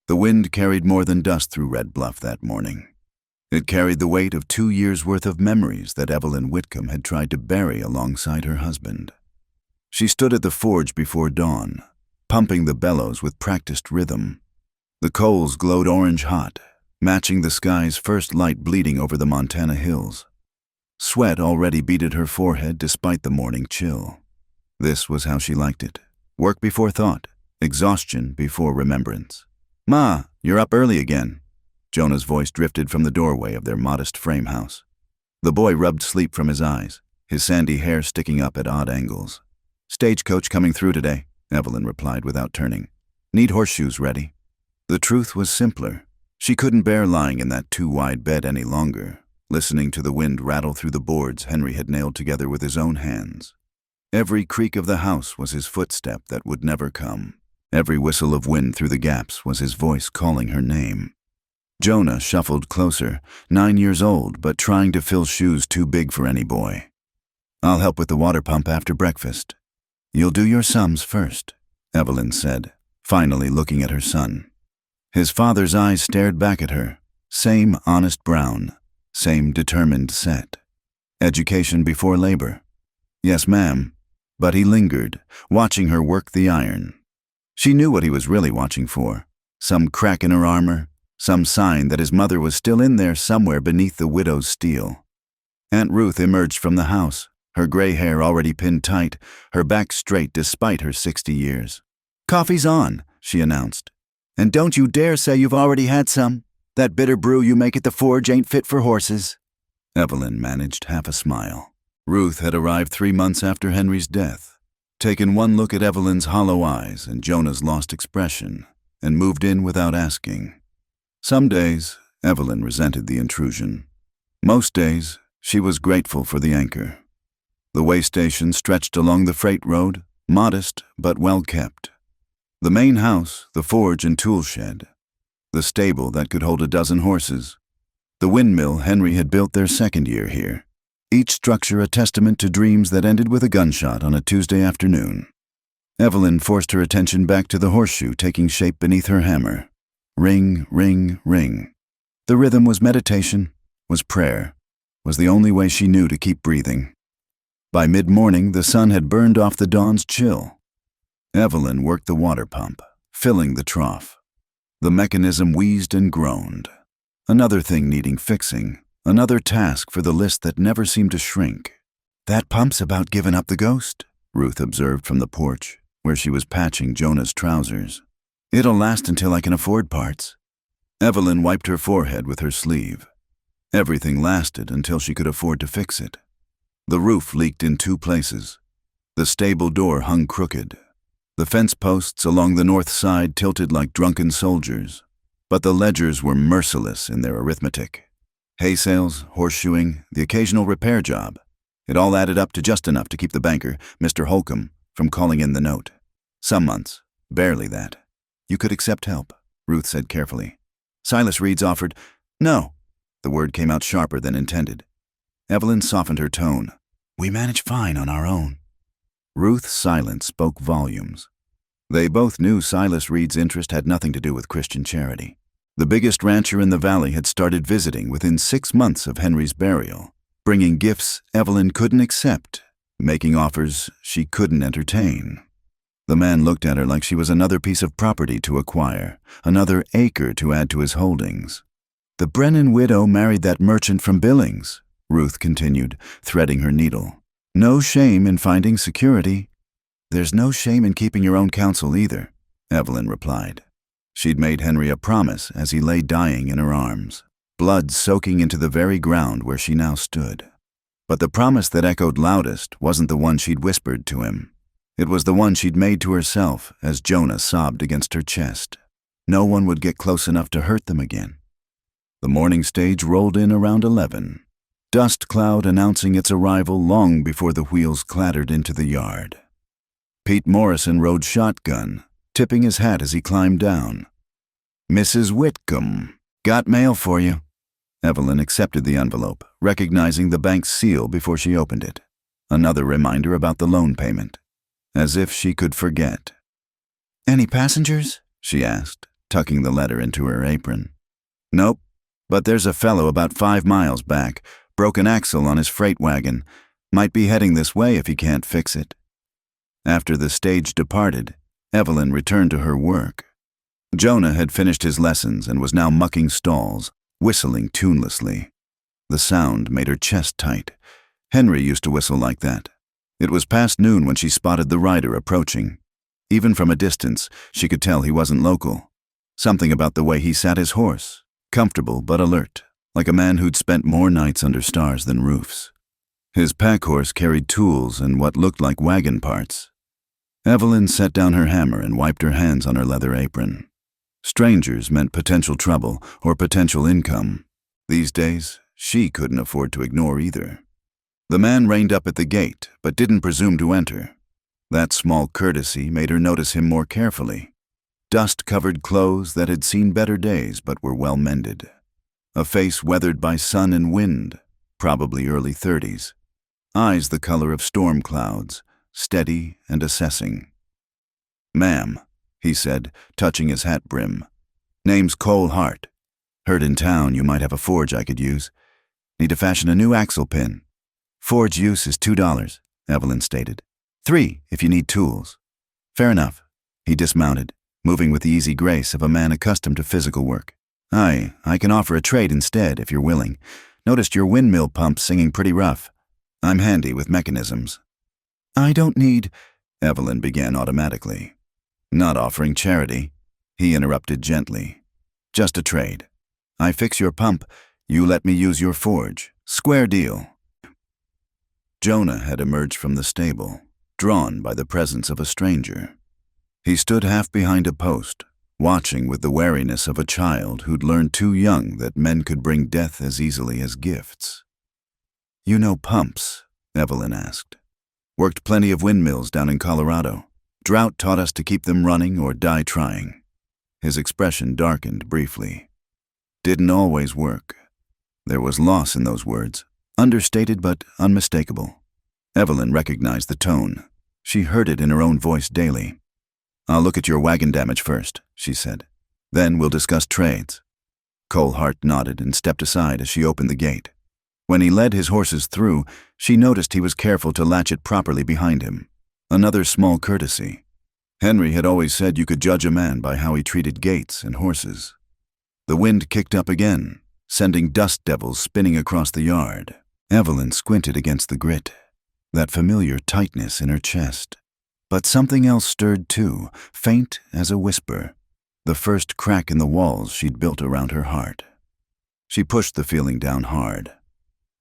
The wind carried more than dust through Red Bluff that morning. It carried the weight of 2 years' worth of memories that Evelyn Whitcomb had tried to bury alongside her husband. She stood at the forge before dawn, pumping the bellows with practiced rhythm. The coals glowed orange hot, matching the sky's first light bleeding over the Montana hills. Sweat already beaded her forehead despite the morning chill. This was how she liked it. Work before thought, exhaustion before remembrance. "Ma, you're up early again." Jonah's voice drifted from the doorway of their modest frame house. The boy rubbed sleep from his eyes, his sandy hair sticking up at odd angles. "Stagecoach coming through today," Evelyn replied without turning. "Need horseshoes ready." The truth was simpler. She couldn't bear lying in that too-wide bed any longer, listening to the wind rattle through the boards Henry had nailed together with his own hands. Every creak of the house was his footstep that would never come. Every whistle of wind through the gaps was his voice calling her name. Jonah shuffled closer, 9 years old, but trying to fill shoes too big for any boy. "I'll help with the water pump after breakfast." "You'll do your sums first," Evelyn said, finally looking at her son. His father's eyes stared back at her, same honest brown, same determined set. Education before labor. "Yes, ma'am." But he lingered, watching her work the iron. She knew what he was really watching for. Some crack in her armor, some sign that his mother was still in there somewhere beneath the widow's steel. Aunt Ruth emerged from the house, her gray hair already pinned tight, her back straight despite her 60 years. "Coffee's on," she announced. "And don't you dare say you've already had some. That bitter brew you make at the forge ain't fit for horses." Evelyn managed half a smile. Ruth had arrived 3 months after Henry's death, taken one look at Evelyn's hollow eyes and Jonah's lost expression, and moved in without asking. Some days, Evelyn resented the intrusion. Most days, she was grateful for the anchor. The way station stretched along the freight road, modest but well kept. The main house, the forge and tool shed. The stable that could hold a dozen horses. The windmill Henry had built their second year here. Each structure a testament to dreams that ended with a gunshot on a Tuesday afternoon. Evelyn forced her attention back to the horseshoe taking shape beneath her hammer. Ring, ring, ring. The rhythm was meditation, was prayer, was the only way she knew to keep breathing. By mid-morning, the sun had burned off the dawn's chill. Evelyn worked the water pump, filling the trough. The mechanism wheezed and groaned. Another thing needing fixing, another task for the list that never seemed to shrink. "That pump's about giving up the ghost," Ruth observed from the porch, where she was patching Jonah's trousers. "It'll last until I can afford parts." Evelyn wiped her forehead with her sleeve. Everything lasted until she could afford to fix it. The roof leaked in 2 places. The stable door hung crooked. The fence posts along the north side tilted like drunken soldiers. But the ledgers were merciless in their arithmetic. Hay sales, horseshoeing, the occasional repair job. It all added up to just enough to keep the banker, Mr. Holcomb, from calling in the note. Some months, barely that. "You could accept help," Ruth said carefully. Silas Reed's offered. "No." The word came out sharper than intended. Evelyn softened her tone. "We manage fine on our own." Ruth's silence spoke volumes. They both knew Silas Reed's interest had nothing to do with Christian charity. The biggest rancher in the valley had started visiting within 6 months of Henry's burial, bringing gifts Evelyn couldn't accept, making offers she couldn't entertain. The man looked at her like she was another piece of property to acquire, another acre to add to his holdings. "The Brennan widow married that merchant from Billings," Ruth continued, threading her needle. "No shame in finding security." "There's no shame in keeping your own counsel either," Evelyn replied. She'd made Henry a promise as he lay dying in her arms, blood soaking into the very ground where she now stood. But the promise that echoed loudest wasn't the one she'd whispered to him. It was the one she'd made to herself as Jonah sobbed against her chest. No one would get close enough to hurt them again. The morning stage rolled in around 11, dust cloud announcing its arrival long before the wheels clattered into the yard. Pete Morrison rode shotgun, tipping his hat as he climbed down. "Mrs. Whitcomb, got mail for you." Evelyn accepted the envelope, recognizing the bank's seal before she opened it. Another reminder about the loan payment. As if she could forget. "Any passengers?" she asked, tucking the letter into her apron. "Nope, but there's a fellow about 5 miles back, broke an axle on his freight wagon. Might be heading this way if he can't fix it." After the stage departed, Evelyn returned to her work. Jonah had finished his lessons and was now mucking stalls, whistling tunelessly. The sound made her chest tight. Henry used to whistle like that. It was past noon when she spotted the rider approaching. Even from a distance, she could tell he wasn't local. Something about the way he sat his horse, comfortable but alert, like a man who'd spent more nights under stars than roofs. His pack horse carried tools and what looked like wagon parts. Evelyn set down her hammer and wiped her hands on her leather apron. Strangers meant potential trouble or potential income. These days, she couldn't afford to ignore either. The man reined up at the gate, but didn't presume to enter. That small courtesy made her notice him more carefully. Dust-covered clothes that had seen better days but were well mended. A face weathered by sun and wind, probably early 30s. Eyes the color of storm clouds, steady and assessing. "Ma'am," he said, touching his hat brim. "Name's Cole Hart. Heard in town you might have a forge I could use. Need to fashion a new axle pin. Forge use is $2, Evelyn stated. $3 if you need tools." "Fair enough." He dismounted, moving with the easy grace of a man accustomed to physical work. I can offer a trade instead if you're willing. Noticed your windmill pump's singing pretty rough. I'm handy with mechanisms." "I don't need," Evelyn began automatically. "Not offering charity," he interrupted gently. "Just a trade. I fix your pump, you let me use your forge. Square deal." Jonah had emerged from the stable, drawn by the presence of a stranger. He stood half behind a post, watching with the wariness of a child who'd learned too young that men could bring death as easily as gifts. "You know pumps?" Evelyn asked. "Worked plenty of windmills down in Colorado. Drought taught us to keep them running or die trying." His expression darkened briefly. Didn't always work. There was loss in those words, understated but unmistakable. Evelyn recognized the tone. She heard it in her own voice daily. "I'll look at your wagon damage first," she said. "Then we'll discuss trades." Cole Hart nodded and stepped aside as she opened the gate. When he led his horses through, she noticed he was careful to latch it properly behind him. Another small courtesy. Henry had always said you could judge a man by how he treated gates and horses. The wind kicked up again, sending dust devils spinning across the yard. Evelyn squinted against the grit, that familiar tightness in her chest. But something else stirred too, faint as a whisper, the first crack in the walls she'd built around her heart. She pushed the feeling down hard.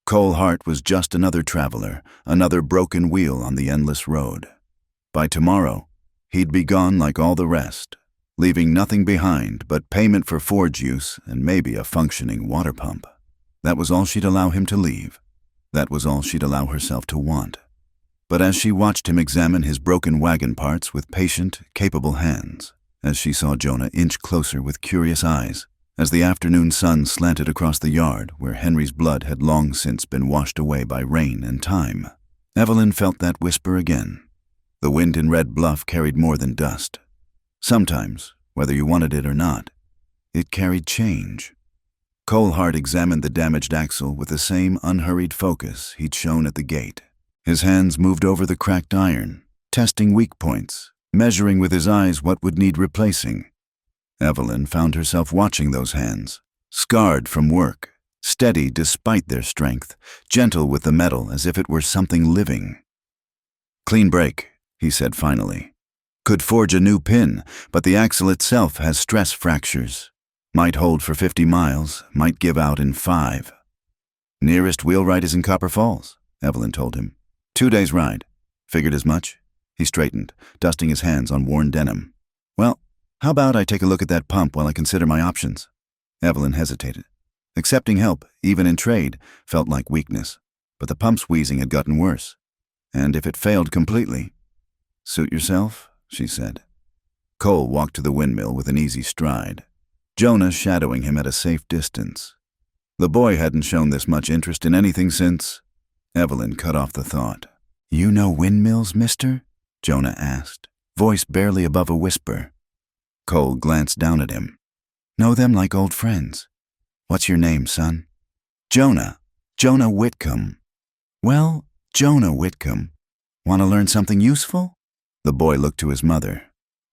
Cole Hart was just another traveler, another broken wheel on the endless road. By tomorrow, he'd be gone like all the rest, leaving nothing behind but payment for forge use and maybe a functioning water pump. That was all she'd allow him to leave. That was all she'd allow herself to want. But as she watched him examine his broken wagon parts with patient, capable hands, as she saw Jonah inch closer with curious eyes, as the afternoon sun slanted across the yard where Henry's blood had long since been washed away by rain and time, Evelyn felt that whisper again. The wind in Red Bluff carried more than dust. Sometimes, whether you wanted it or not, it carried change. Cole Hart examined the damaged axle with the same unhurried focus he'd shown at the gate. His hands moved over the cracked iron, testing weak points, measuring with his eyes what would need replacing. Evelyn found herself watching those hands, scarred from work, steady despite their strength, gentle with the metal as if it were something living. "Clean break," he said finally. "Could forge a new pin, but the axle itself has stress fractures. Might hold for 50 miles, might give out in 5. "Nearest wheelwright is in Copper Falls," Evelyn told him. 2 days' ride. Figured as much. He straightened, dusting his hands on worn denim. "Well, how about I take a look at that pump while I consider my options?" Evelyn hesitated. Accepting help, even in trade, felt like weakness, but the pump's wheezing had gotten worse. And if it failed completely... "Suit yourself," she said. Cole walked to the windmill with an easy stride, Jonah shadowing him at a safe distance. The boy hadn't shown this much interest in anything since... Evelyn cut off the thought. "You know windmills, mister?" Jonah asked, voice barely above a whisper. Cole glanced down at him. Know them like old friends. What's your name, son? Jonah. Jonah Whitcomb. Well, Jonah Whitcomb. Want to learn something useful? The boy looked to his mother.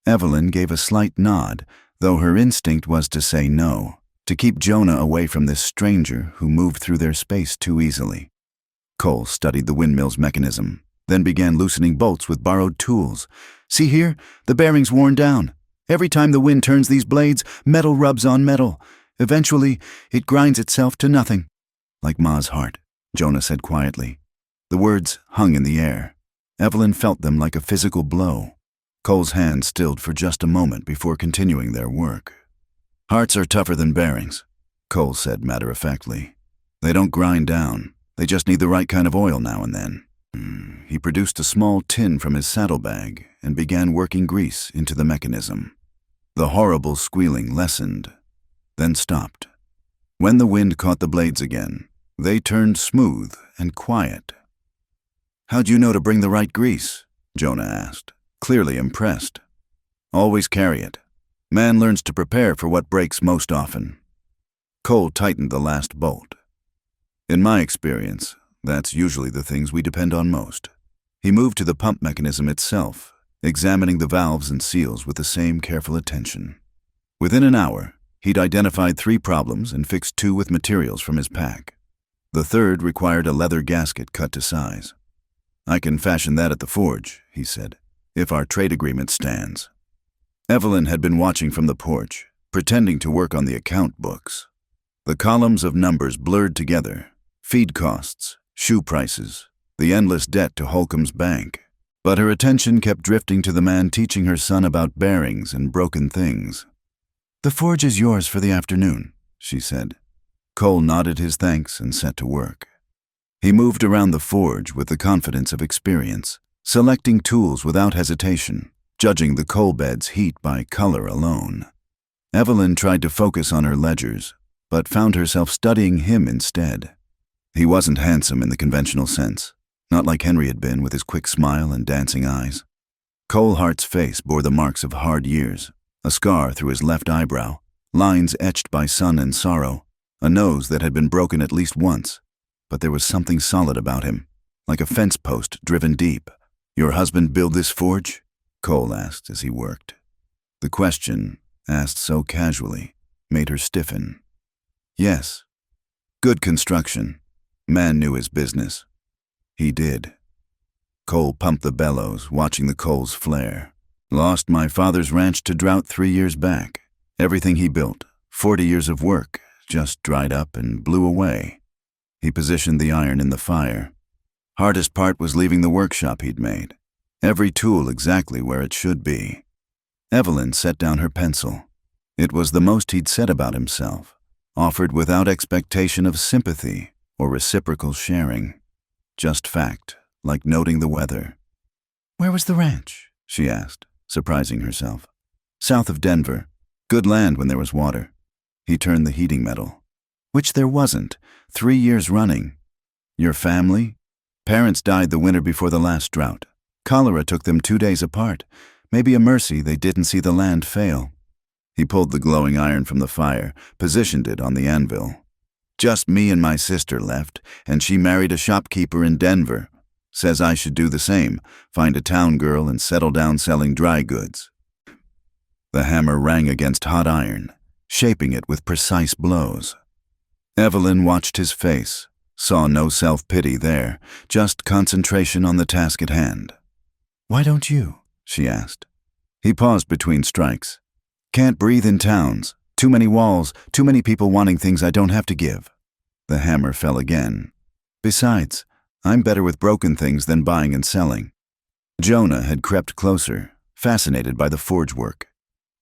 Evelyn gave a slight nod, though her instinct was to say no, to keep Jonah away from this stranger who moved through their space too easily. Cole studied the windmill's mechanism, then began loosening bolts with borrowed tools. See here? The bearing's worn down. Every time the wind turns these blades, metal rubs on metal. Eventually, it grinds itself to nothing. Like Ma's heart, Jonah said quietly. The words hung in the air. Evelyn felt them like a physical blow. Cole's hand stilled for just a moment before continuing their work. Hearts are tougher than bearings, Cole said matter-of-factly. They don't grind down. They just need the right kind of oil now and then. He produced a small tin from his saddlebag and began working grease into the mechanism. The horrible squealing lessened, then stopped. When the wind caught the blades again, they turned smooth and quiet. How'd you know to bring the right grease? Jonah asked, clearly impressed. Always carry it. Man learns to prepare for what breaks most often. Cole tightened the last bolt. In my experience, that's usually the things we depend on most. He moved to the pump mechanism itself, examining the valves and seals with the same careful attention. Within an hour, he'd identified 3 problems and fixed 2 with materials from his pack. The third required a leather gasket cut to size. I can fashion that at the forge, he said, if our trade agreement stands. Evelyn had been watching from the porch, pretending to work on the account books. The columns of numbers blurred together, feed costs, shoe prices, the endless debt to Holcomb's bank. But her attention kept drifting to the man teaching her son about bearings and broken things. The forge is yours for the afternoon, she said. Cole nodded his thanks and set to work. He moved around the forge with the confidence of experience, selecting tools without hesitation, judging the coal bed's heat by color alone. Evelyn tried to focus on her ledgers, but found herself studying him instead. He wasn't handsome in the conventional sense, not like Henry had been with his quick smile and dancing eyes. Cole Hart's face bore the marks of hard years, a scar through his left eyebrow, lines etched by sun and sorrow, a nose that had been broken at least once. But there was something solid about him, like a fence post driven deep. Your husband build this forge? Cole asked as he worked. The question, asked so casually, made her stiffen. Yes. Good construction. Man knew his business. He did. Cole pumped the bellows, watching the coals flare. Lost my father's ranch to drought 3 years back. Everything he built, 40 years of work, just dried up and blew away. He positioned the iron in the fire. Hardest part was leaving the workshop he'd made. Every tool exactly where it should be. Evelyn set down her pencil. It was the most he'd said about himself, offered without expectation of sympathy or reciprocal sharing. Just fact, like noting the weather. Where was the ranch? She asked, surprising herself. South of Denver. Good land when there was water. He turned the heating metal. Which there wasn't, 3 years running. Your family? Parents died the winter before the last drought. Cholera took them 2 days apart. Maybe a mercy they didn't see the land fail. He pulled the glowing iron from the fire, positioned it on the anvil. Just me and my sister left, and she married a shopkeeper in Denver. Says I should do the same, find a town girl and settle down selling dry goods. The hammer rang against hot iron, shaping it with precise blows. Evelyn watched his face, saw no self-pity there, just concentration on the task at hand. Why don't you? She asked. He paused between strikes. Can't breathe in towns. Too many walls, too many people wanting things I don't have to give. The hammer fell again. Besides, I'm better with broken things than buying and selling. Jonah had crept closer, fascinated by the forge work.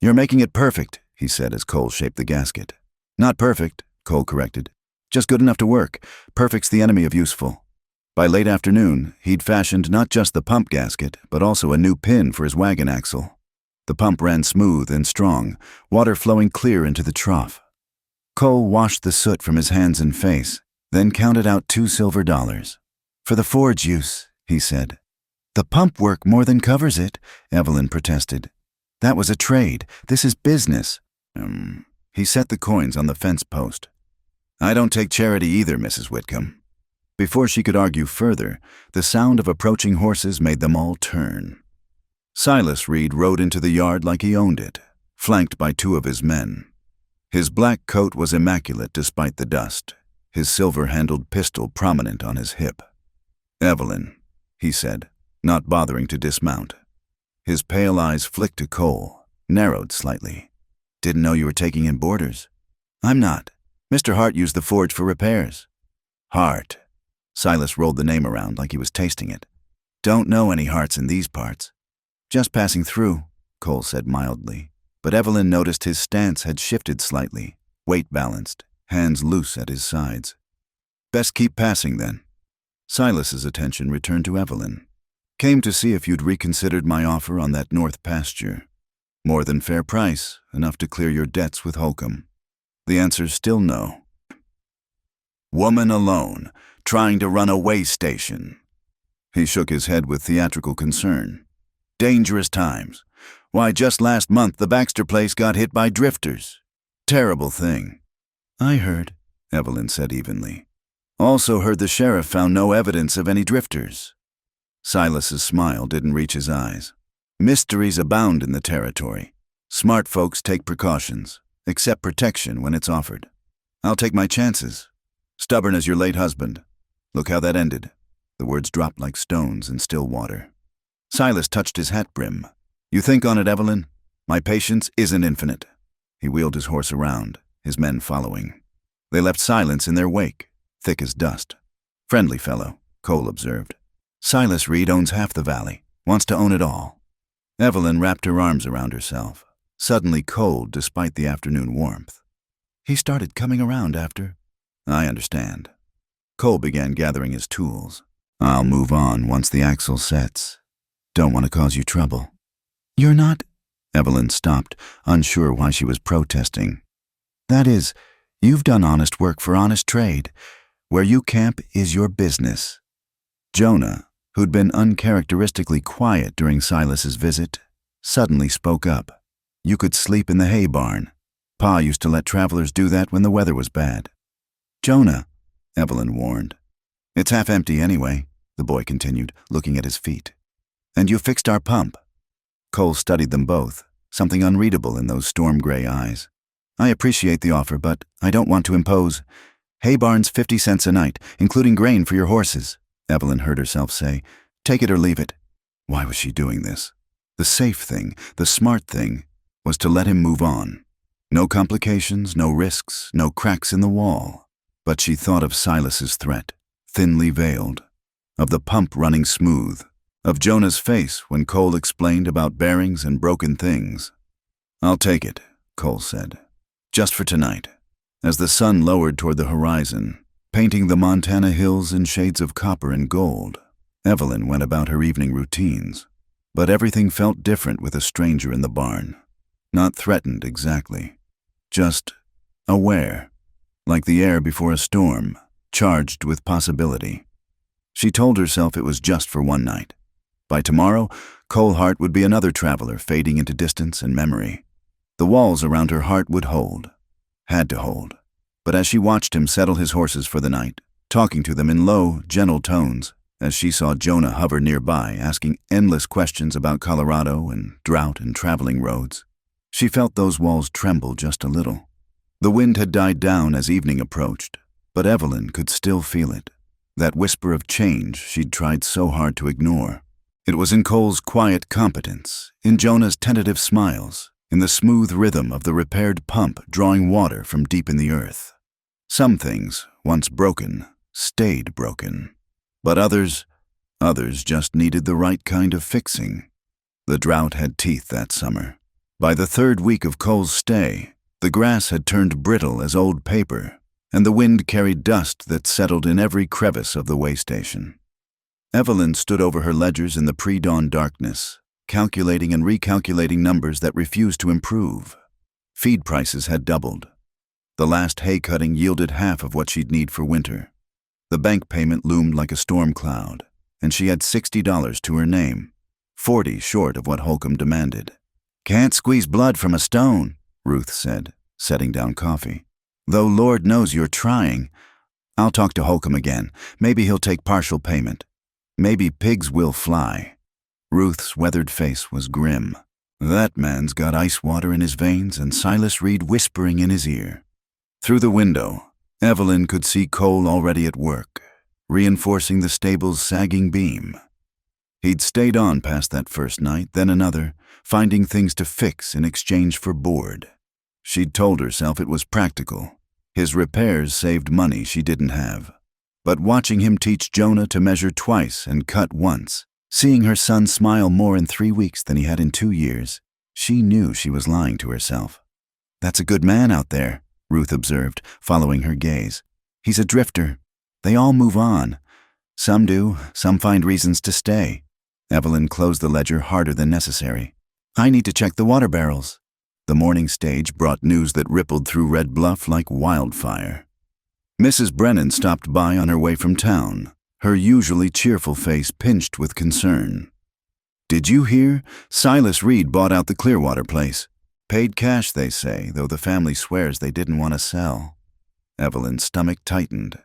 You're making it perfect, he said as Cole shaped the gasket. Not perfect, Cole corrected. Just good enough to work. Perfect's the enemy of useful. By late afternoon, he'd fashioned not just the pump gasket, but also a new pin for his wagon axle. The pump ran smooth and strong, water flowing clear into the trough. Cole washed the soot from his hands and face, then counted out $2 silver. For the forge use, he said. The pump work more than covers it, Evelyn protested. That was a trade. This is business. He set the coins on the fence post. "I don't take charity either, Mrs. Whitcomb." Before she could argue further, the sound of approaching horses made them all turn. Silas Reed rode into the yard like he owned it, flanked by 2 of his men. His black coat was immaculate despite the dust, his silver-handled pistol prominent on his hip. "Evelyn," he said, not bothering to dismount. His pale eyes flicked to Cole, narrowed slightly. "Didn't know you were taking in boarders." "I'm not. Mr. Hart used the forge for repairs." "Hart." Silas rolled the name around like he was tasting it. "Don't know any Harts in these parts." "Just passing through," Cole said mildly, but Evelyn noticed his stance had shifted slightly, weight balanced, hands loose at his sides. "Best keep passing, then." Silas's attention returned to Evelyn. "Came to see if you'd reconsidered my offer on that north pasture. More than fair price, enough to clear your debts with Holcomb." The answer's still no. "Woman alone, trying to run a way station." He shook his head with theatrical concern. "Dangerous times. Why, just last month the Baxter place got hit by drifters. Terrible thing." "I heard," Evelyn said evenly. "Also heard the sheriff found no evidence of any drifters." Silas's smile didn't reach his eyes. "Mysteries abound in the territory. Smart folks take precautions, accept protection when it's offered. I'll take my chances. Stubborn as your late husband. Look how that ended." The words dropped like stones in still water. Silas touched his hat brim. "You think on it, Evelyn? My patience isn't infinite." He wheeled his horse around, his men following. They left silence in their wake, thick as dust. "Friendly fellow," Cole observed. "Silas Reed owns half the valley, wants to own it all." Evelyn wrapped her arms around herself, suddenly cold despite the afternoon warmth. "He started coming around after—" "I understand." Cole began gathering his tools. "I'll move on once the axle sets. Don't want to cause you trouble." "You're not—" Evelyn stopped, unsure why she was protesting. "That is, you've done honest work for honest trade. Where you camp is your business." Jonah, who'd been uncharacteristically quiet during Silas's visit, suddenly spoke up. "You could sleep in the hay barn. Pa used to let travelers do that when the weather was bad." "Jonah," Evelyn warned. "It's half empty anyway," the boy continued, looking at his feet. "And you fixed our pump." Cole studied them both, something unreadable in those storm-gray eyes. "I appreciate the offer, but I don't want to impose. Hay barn's 50 cents a night, including grain for your horses," Evelyn heard herself say. "Take it or leave it." Why was she doing this? The safe thing, the smart thing, was to let him move on. No complications, no risks, no cracks in the wall. But she thought of Silas's threat, thinly veiled, of the pump running smooth, of Jonah's face when Cole explained about bearings and broken things. "I'll take it," Cole said. "Just for tonight." As the sun lowered toward the horizon, painting the Montana hills in shades of copper and gold, Evelyn went about her evening routines. But everything felt different with a stranger in the barn. Not threatened exactly, just aware, like the air before a storm, charged with possibility. She told herself it was just for one night. By tomorrow, Cole Hart would be another traveler fading into distance and memory. The walls around her heart would hold, had to hold. But as she watched him settle his horses for the night, talking to them in low, gentle tones, as she saw Jonah hover nearby asking endless questions about Colorado and drought and traveling roads, she felt those walls tremble just a little. The wind had died down as evening approached, but Evelyn could still feel it, that whisper of change she'd tried so hard to ignore. It was in Cole's quiet competence, in Jonah's tentative smiles, in the smooth rhythm of the repaired pump drawing water from deep in the earth. Some things, once broken, stayed broken. But others just needed the right kind of fixing. The drought had teeth that summer. By the third week of Cole's stay, the grass had turned brittle as old paper, and the wind carried dust that settled in every crevice of the way station. Evelyn stood over her ledgers in the pre-dawn darkness, calculating and recalculating numbers that refused to improve. Feed prices had doubled. The last hay cutting yielded half of what she'd need for winter. The bank payment loomed like a storm cloud, and she had $60 to her name, 40 short of what Holcomb demanded. "Can't squeeze blood from a stone," Ruth said, setting down coffee. "Though Lord knows you're trying. I'll talk to Holcomb again. Maybe he'll take partial payment. Maybe pigs will fly." Ruth's weathered face was grim. That man's got ice water in his veins and Silas Reed whispering in his ear. Through the window, Evelyn could see Cole already at work, reinforcing the stable's sagging beam. He'd stayed on past that first night, then another, finding things to fix in exchange for board. She'd told herself it was practical. His repairs saved money she didn't have. But watching him teach Jonah to measure twice and cut once, seeing her son smile more in 3 weeks than he had in 2 years, she knew she was lying to herself. "That's a good man out there," Ruth observed, following her gaze. "He's a drifter. They all move on. Some do, some find reasons to stay." Evelyn closed the ledger harder than necessary. "I need to check the water barrels." The morning stage brought news that rippled through Red Bluff like wildfire. Mrs. Brennan stopped by on her way from town, her usually cheerful face pinched with concern. "Did you hear? Silas Reed bought out the Clearwater place. Paid cash, they say, though the family swears they didn't want to sell." Evelyn's stomach tightened.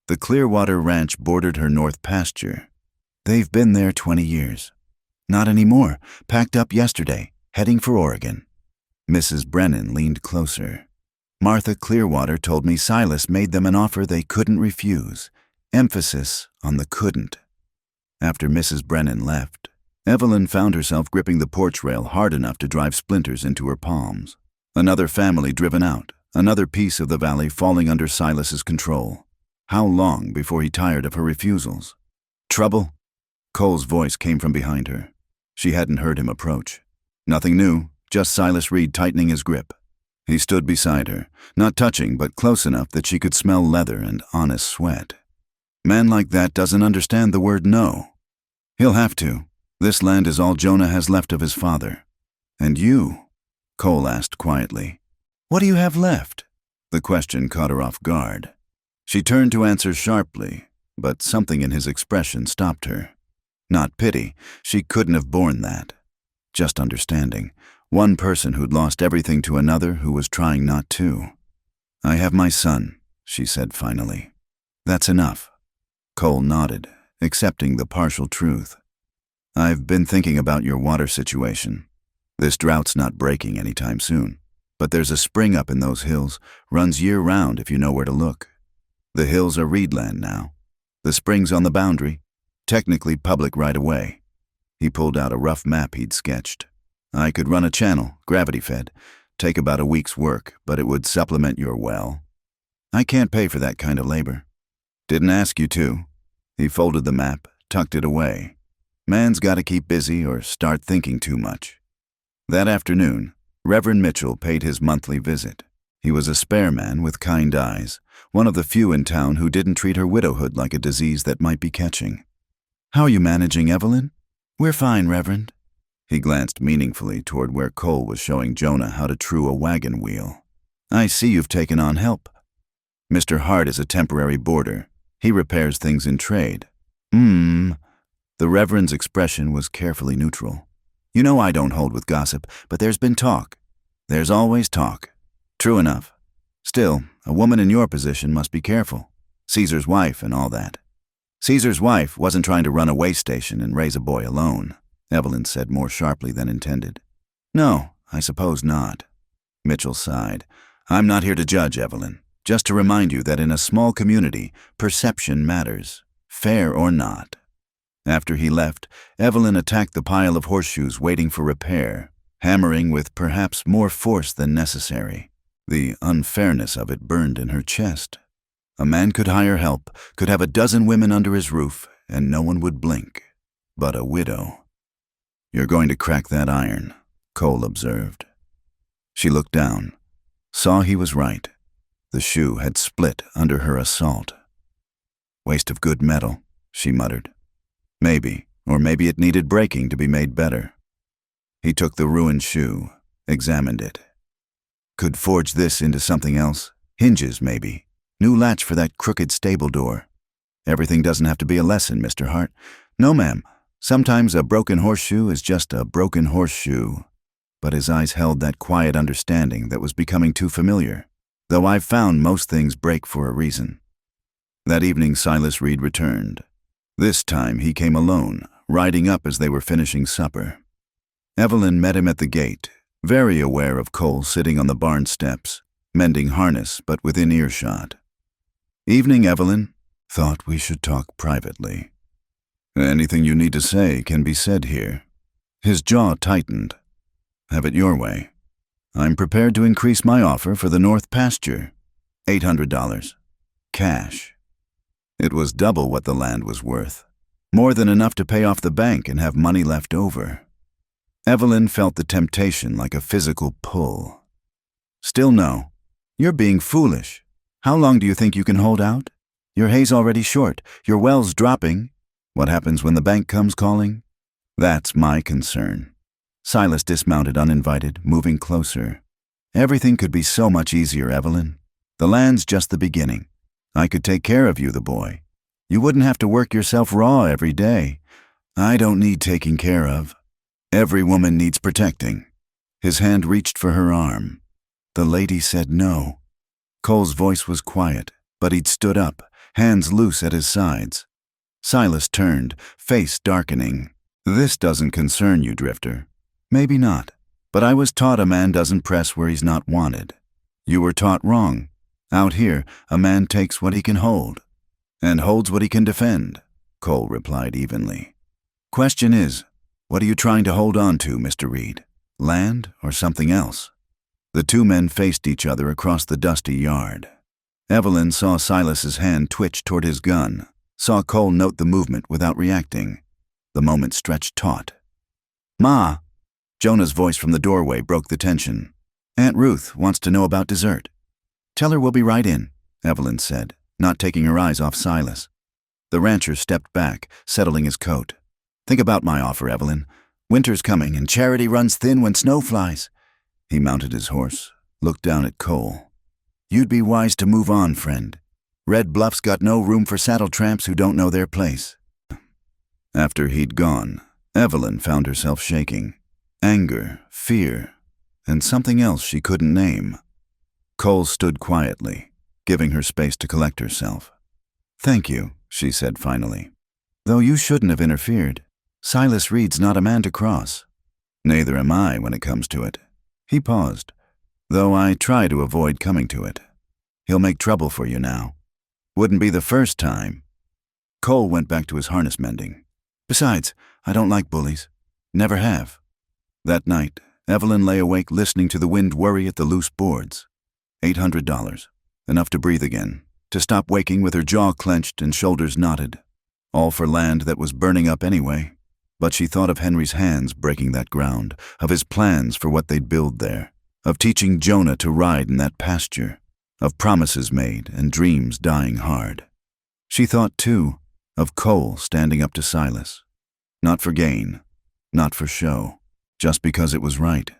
The Clearwater ranch bordered her north pasture. "They've been there 20 years. Not anymore. Packed up yesterday, heading for Oregon." Mrs. Brennan leaned closer. "Martha Clearwater told me Silas made them an offer they couldn't refuse. Emphasis on the couldn't." After Mrs. Brennan left, Evelyn found herself gripping the porch rail hard enough to drive splinters into her palms. Another family driven out, another piece of the valley falling under Silas's control. How long before he tired of her refusals? "Trouble?" Cole's voice came from behind her. She hadn't heard him approach. "Nothing new, just Silas Reed tightening his grip." He stood beside her, not touching but close enough that she could smell leather and honest sweat. "Man like that doesn't understand the word no." "He'll have to. This land is all Jonah has left of his father." "And you?" Cole asked quietly. "What do you have left?" The question caught her off guard. She turned to answer sharply, but something in his expression stopped her. Not pity, she couldn't have borne that. Just understanding. One person who'd lost everything to another who was trying not to. "I have my son," she said finally. "That's enough." Cole nodded, accepting the partial truth. "I've been thinking about your water situation. This drought's not breaking anytime soon, but there's a spring up in those hills, runs year-round if you know where to look. The hills are reedland now. The spring's on the boundary, technically public right away." He pulled out a rough map he'd sketched. "I could run a channel, gravity-fed, take about a week's work, but it would supplement your well. I can't pay for that kind of labor." "Didn't ask you to." He folded the map, tucked it away. Man's got to keep busy or start thinking too much. That afternoon, Reverend Mitchell paid his monthly visit. He was a spare man with kind eyes, one of the few in town who didn't treat her widowhood like a disease that might be catching. "How are you managing, Evelyn?" "We're fine, Reverend." He glanced meaningfully toward where Cole was showing Jonah how to true a wagon wheel. "I see you've taken on help." "Mr. Hart is a temporary boarder. He repairs things in trade." The Reverend's expression was carefully neutral. "You know I don't hold with gossip, but there's been talk. There's always talk." "True enough. Still, a woman in your position must be careful. Caesar's wife and all that." "Caesar's wife wasn't trying to run a way station and raise a boy alone," Evelyn said more sharply than intended. "No, I suppose not." Mitchell sighed. "I'm not here to judge, Evelyn. Just to remind you that in a small community, perception matters, fair or not." After he left, Evelyn attacked the pile of horseshoes waiting for repair, hammering with perhaps more force than necessary. The unfairness of it burned in her chest. A man could hire help, could have a dozen women under his roof, and no one would blink. But a widow. "You're going to crack that iron," Cole observed. She looked down, saw he was right. The shoe had split under her assault. "Waste of good metal," she muttered. "Maybe, or maybe it needed breaking to be made better." He took the ruined shoe, examined it. "Could forge this into something else. Hinges, maybe. New latch for that crooked stable door. Everything doesn't have to be a lesson, Mr. Hart. No, ma'am. Sometimes a broken horseshoe is just a broken horseshoe." but his eyes held that quiet understanding that was becoming too familiar, though I've found most things break for a reason. That evening Silas Reed returned. This time he came alone, riding up as they were finishing supper. Evelyn met him at the gate, very aware of Cole sitting on the barn steps, mending harness but within earshot. "Evening, Evelyn. Thought we should talk privately." "Anything you need to say can be said here." His jaw tightened. "Have it your way. I'm prepared to increase my offer for the north pasture. $800. Cash." It was double what the land was worth. More than enough to pay off the bank and have money left over. Evelyn felt the temptation like a physical pull. "Still no. You're being foolish. How long do you think you can hold out? Your hay's already short. Your well's dropping. What happens when the bank comes calling? That's my concern." Silas dismounted uninvited, moving closer. "Everything could be so much easier, Evelyn. The land's just the beginning. I could take care of you, the boy. You wouldn't have to work yourself raw every day. I don't need taking care of. Every woman needs protecting." His hand reached for her arm. The lady said no. Cole's voice was quiet, but he'd stood up, hands loose at his sides. Silas turned, face darkening. "This doesn't concern you, Drifter." "Maybe not, but I was taught a man doesn't press where he's not wanted." "You were taught wrong. Out here, a man takes what he can hold." "And holds what he can defend," Cole replied evenly. "Question is, what are you trying to hold on to, Mr. Reed? Land or something else?" The two men faced each other across the dusty yard. Evelyn saw Silas's hand twitch toward his gun, saw Cole note the movement without reacting. The moment stretched taut. "Ma!" Jonah's voice from the doorway broke the tension. "Aunt Ruth wants to know about dessert." "Tell her we'll be right in," Evelyn said, not taking her eyes off Silas. The rancher stepped back, settling his coat. "Think about my offer, Evelyn. Winter's coming, and charity runs thin when snow flies." He mounted his horse, looked down at Cole. "You'd be wise to move on, friend. Red Bluff's got no room for saddle tramps who don't know their place." After he'd gone, Evelyn found herself shaking. Anger, fear, and something else she couldn't name. Cole stood quietly, giving her space to collect herself. "Thank you," she said finally. "Though you shouldn't have interfered. Silas Reed's not a man to cross." "Neither am I when it comes to it." He paused, "though I try to avoid coming to it. He'll make trouble for you now. Wouldn't be the first time." Cole went back to his harness mending. "Besides, I don't like bullies. Never have." That night, Evelyn lay awake listening to the wind worry at the loose boards. $800. Enough to breathe again, to stop waking with her jaw clenched and shoulders knotted. All for land that was burning up anyway. But she thought of Henry's hands breaking that ground, of his plans for what they'd build there, of teaching Jonah to ride in that pasture, of promises made and dreams dying hard. She thought, too, of Cole standing up to Silas. Not for gain, not for show, just because it was right.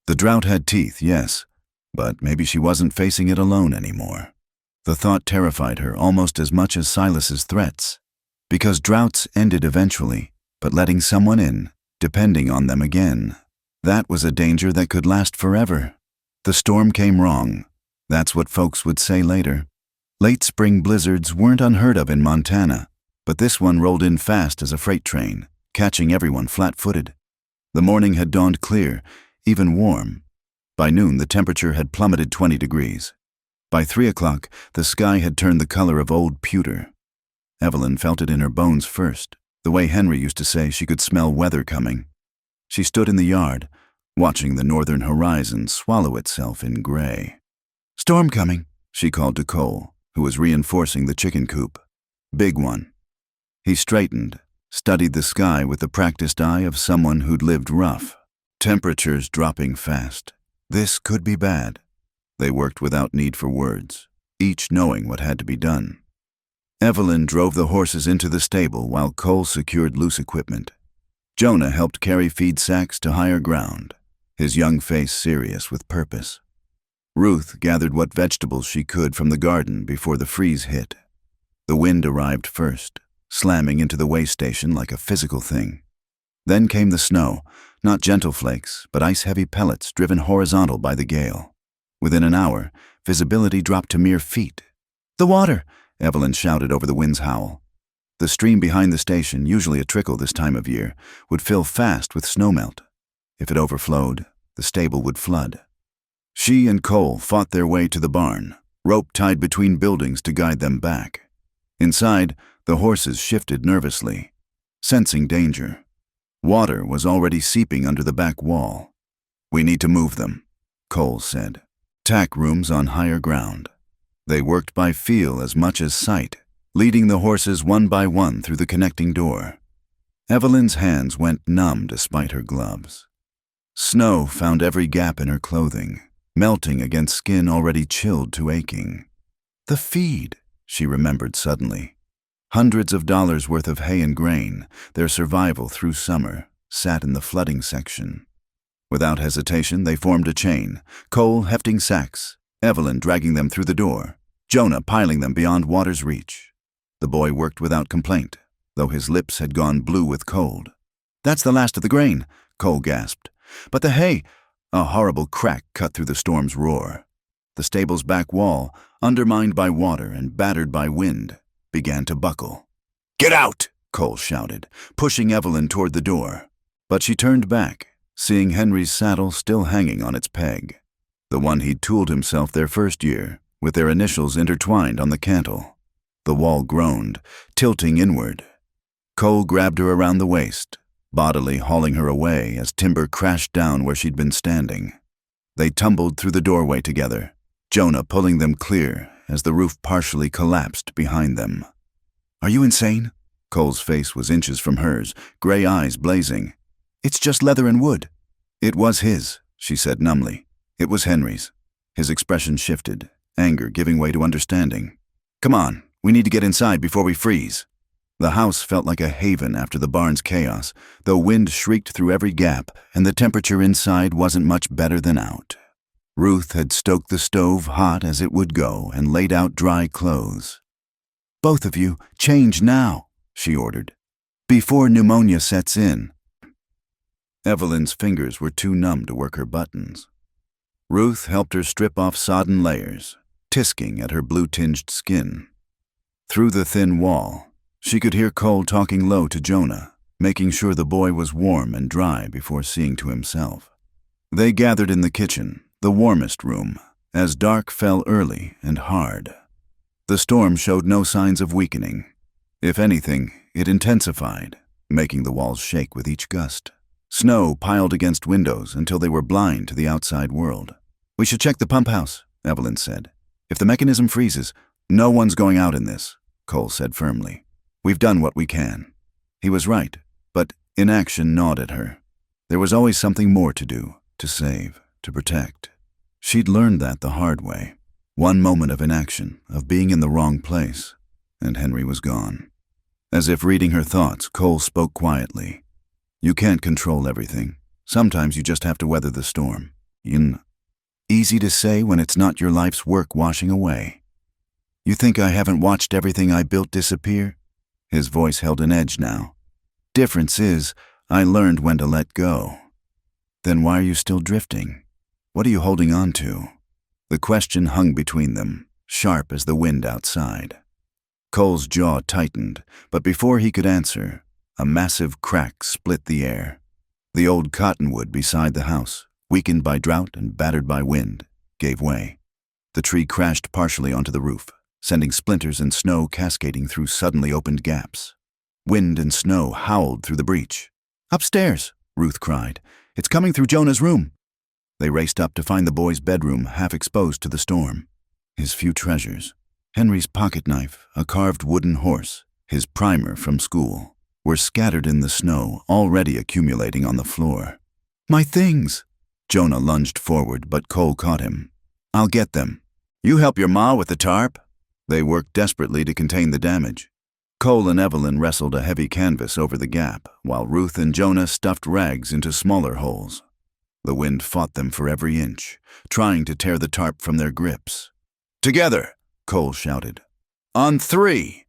The drought had teeth, yes, but maybe she wasn't facing it alone anymore. The thought terrified her almost as much as Silas's threats, because droughts ended eventually, but letting someone in, depending on them again, that was a danger that could last forever. The storm came wrong. That's what folks would say later. Late spring blizzards weren't unheard of in Montana, but this one rolled in fast as a freight train, catching everyone flat-footed. The morning had dawned clear, even warm. By noon, the temperature had plummeted 20 degrees. By 3 o'clock, the sky had turned the color of old pewter. Evelyn felt it in her bones first, the way Henry used to say she could smell weather coming. She stood in the yard, watching the northern horizon swallow itself in gray. "Storm coming," she called to Cole, who was reinforcing the chicken coop. "Big one." He straightened, studied the sky with the practiced eye of someone who'd lived rough. Temperatures dropping fast. This could be bad. They worked without need for words, each knowing what had to be done. Evelyn drove the horses into the stable while Cole secured loose equipment. Jonah helped carry feed sacks to higher ground, his young face serious with purpose. Ruth gathered what vegetables she could from the garden before the freeze hit. The wind arrived first, slamming into the way station like a physical thing. Then came the snow, not gentle flakes, but ice-heavy pellets driven horizontal by the gale. Within an hour, visibility dropped to mere feet. "The water!" Evelyn shouted over the wind's howl. The stream behind the station, usually a trickle this time of year, would fill fast with snowmelt. If it overflowed, the stable would flood. She and Cole fought their way to the barn, rope tied between buildings to guide them back. Inside, the horses shifted nervously, sensing danger. Water was already seeping under the back wall. "We need to move them," Cole said. Tack rooms on higher ground. They worked by feel as much as sight, leading the horses one by one through the connecting door. Evelyn's hands went numb despite her gloves. Snow found every gap in her clothing, melting against skin already chilled to aching. The feed, she remembered suddenly. Hundreds of dollars worth of hay and grain, their survival through summer, sat in the flooding section. Without hesitation, they formed a chain, Cole hefting sacks, Evelyn dragging them through the door, Jonah piling them beyond water's reach. The boy worked without complaint, though his lips had gone blue with cold. "That's the last of the grain," Cole gasped. "But the hay—" A horrible crack cut through the storm's roar. The stable's back wall, undermined by water and battered by wind, began to buckle. "Get out!" Cole shouted, pushing Evelyn toward the door. But she turned back, seeing Henry's saddle still hanging on its peg, the one he'd tooled himself their first year, with their initials intertwined on the cantle. The wall groaned, tilting inward. Cole grabbed her around the waist, bodily hauling her away as timber crashed down where she'd been standing. They tumbled through the doorway together, Jonah pulling them clear as the roof partially collapsed behind them. "Are you insane?" Cole's face was inches from hers, gray eyes blazing. "It's just leather and wood." "It was his," she said numbly. "It was Henry's." His expression shifted, anger giving way to understanding. "Come on, we need to get inside before we freeze." The house felt like a haven after the barn's chaos, though wind shrieked through every gap and the temperature inside wasn't much better than out. Ruth had stoked the stove hot as it would go and laid out dry clothes. "Both of you, change now," she ordered, "before pneumonia sets in." Evelyn's fingers were too numb to work her buttons. Ruth helped her strip off sodden layers, tisking at her blue-tinged skin. Through the thin wall, she could hear Cole talking low to Jonah, making sure the boy was warm and dry before seeing to himself. They gathered in the kitchen, the warmest room, as dark fell early and hard. The storm showed no signs of weakening. If anything, it intensified, making the walls shake with each gust. Snow piled against windows until they were blind to the outside world. "We should check the pump house," Evelyn said. "If the mechanism freezes, no one's going out in this," Cole said firmly. "We've done what we can." He was right, but inaction gnawed at her. There was always something more to do, to save, to protect. She'd learned that the hard way. One moment of inaction, of being in the wrong place, and Henry was gone. As if reading her thoughts, Cole spoke quietly. "You can't control everything. Sometimes you just have to weather the storm. Easy to say when it's not your life's work washing away. You think I haven't watched everything I built disappear?" His voice held an edge now. "Difference is, I learned when to let go." "Then why are you still drifting? What are you holding on to?" The question hung between them, sharp as the wind outside. Cole's jaw tightened, but before he could answer, a massive crack split the air. The old cottonwood beside the house, weakened by drought and battered by wind, gave way. The tree crashed partially onto the roof, sending splinters and snow cascading through suddenly opened gaps. Wind and snow howled through the breach. "Upstairs!" Ruth cried. "It's coming through Jonah's room." They raced up to find the boy's bedroom half exposed to the storm. His few treasures, Henry's pocket knife, a carved wooden horse, his primer from school, were scattered in the snow, already accumulating on the floor. "My things!" Jonah lunged forward, but Cole caught him. "I'll get them. You help your ma with the tarp." They worked desperately to contain the damage. Cole and Evelyn wrestled a heavy canvas over the gap, while Ruth and Jonah stuffed rags into smaller holes. The wind fought them for every inch, trying to tear the tarp from their grips. "Together!" Cole shouted. "On 3!"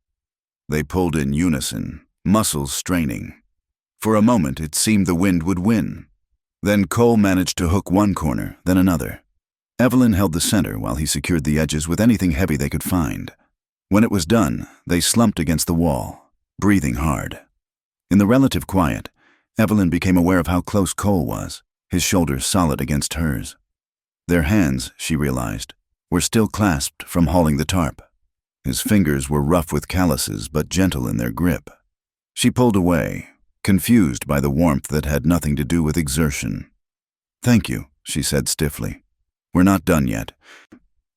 They pulled in unison, muscles straining. For a moment, it seemed the wind would win. Then Cole managed to hook one corner, then another. Evelyn held the center while he secured the edges with anything heavy they could find. When it was done, they slumped against the wall, breathing hard. In the relative quiet, Evelyn became aware of how close Cole was, his shoulders solid against hers. Their hands, she realized, were still clasped from hauling the tarp. His fingers were rough with calluses but gentle in their grip. She pulled away, confused by the warmth that had nothing to do with exertion. "Thank you," she said stiffly. "We're not done yet."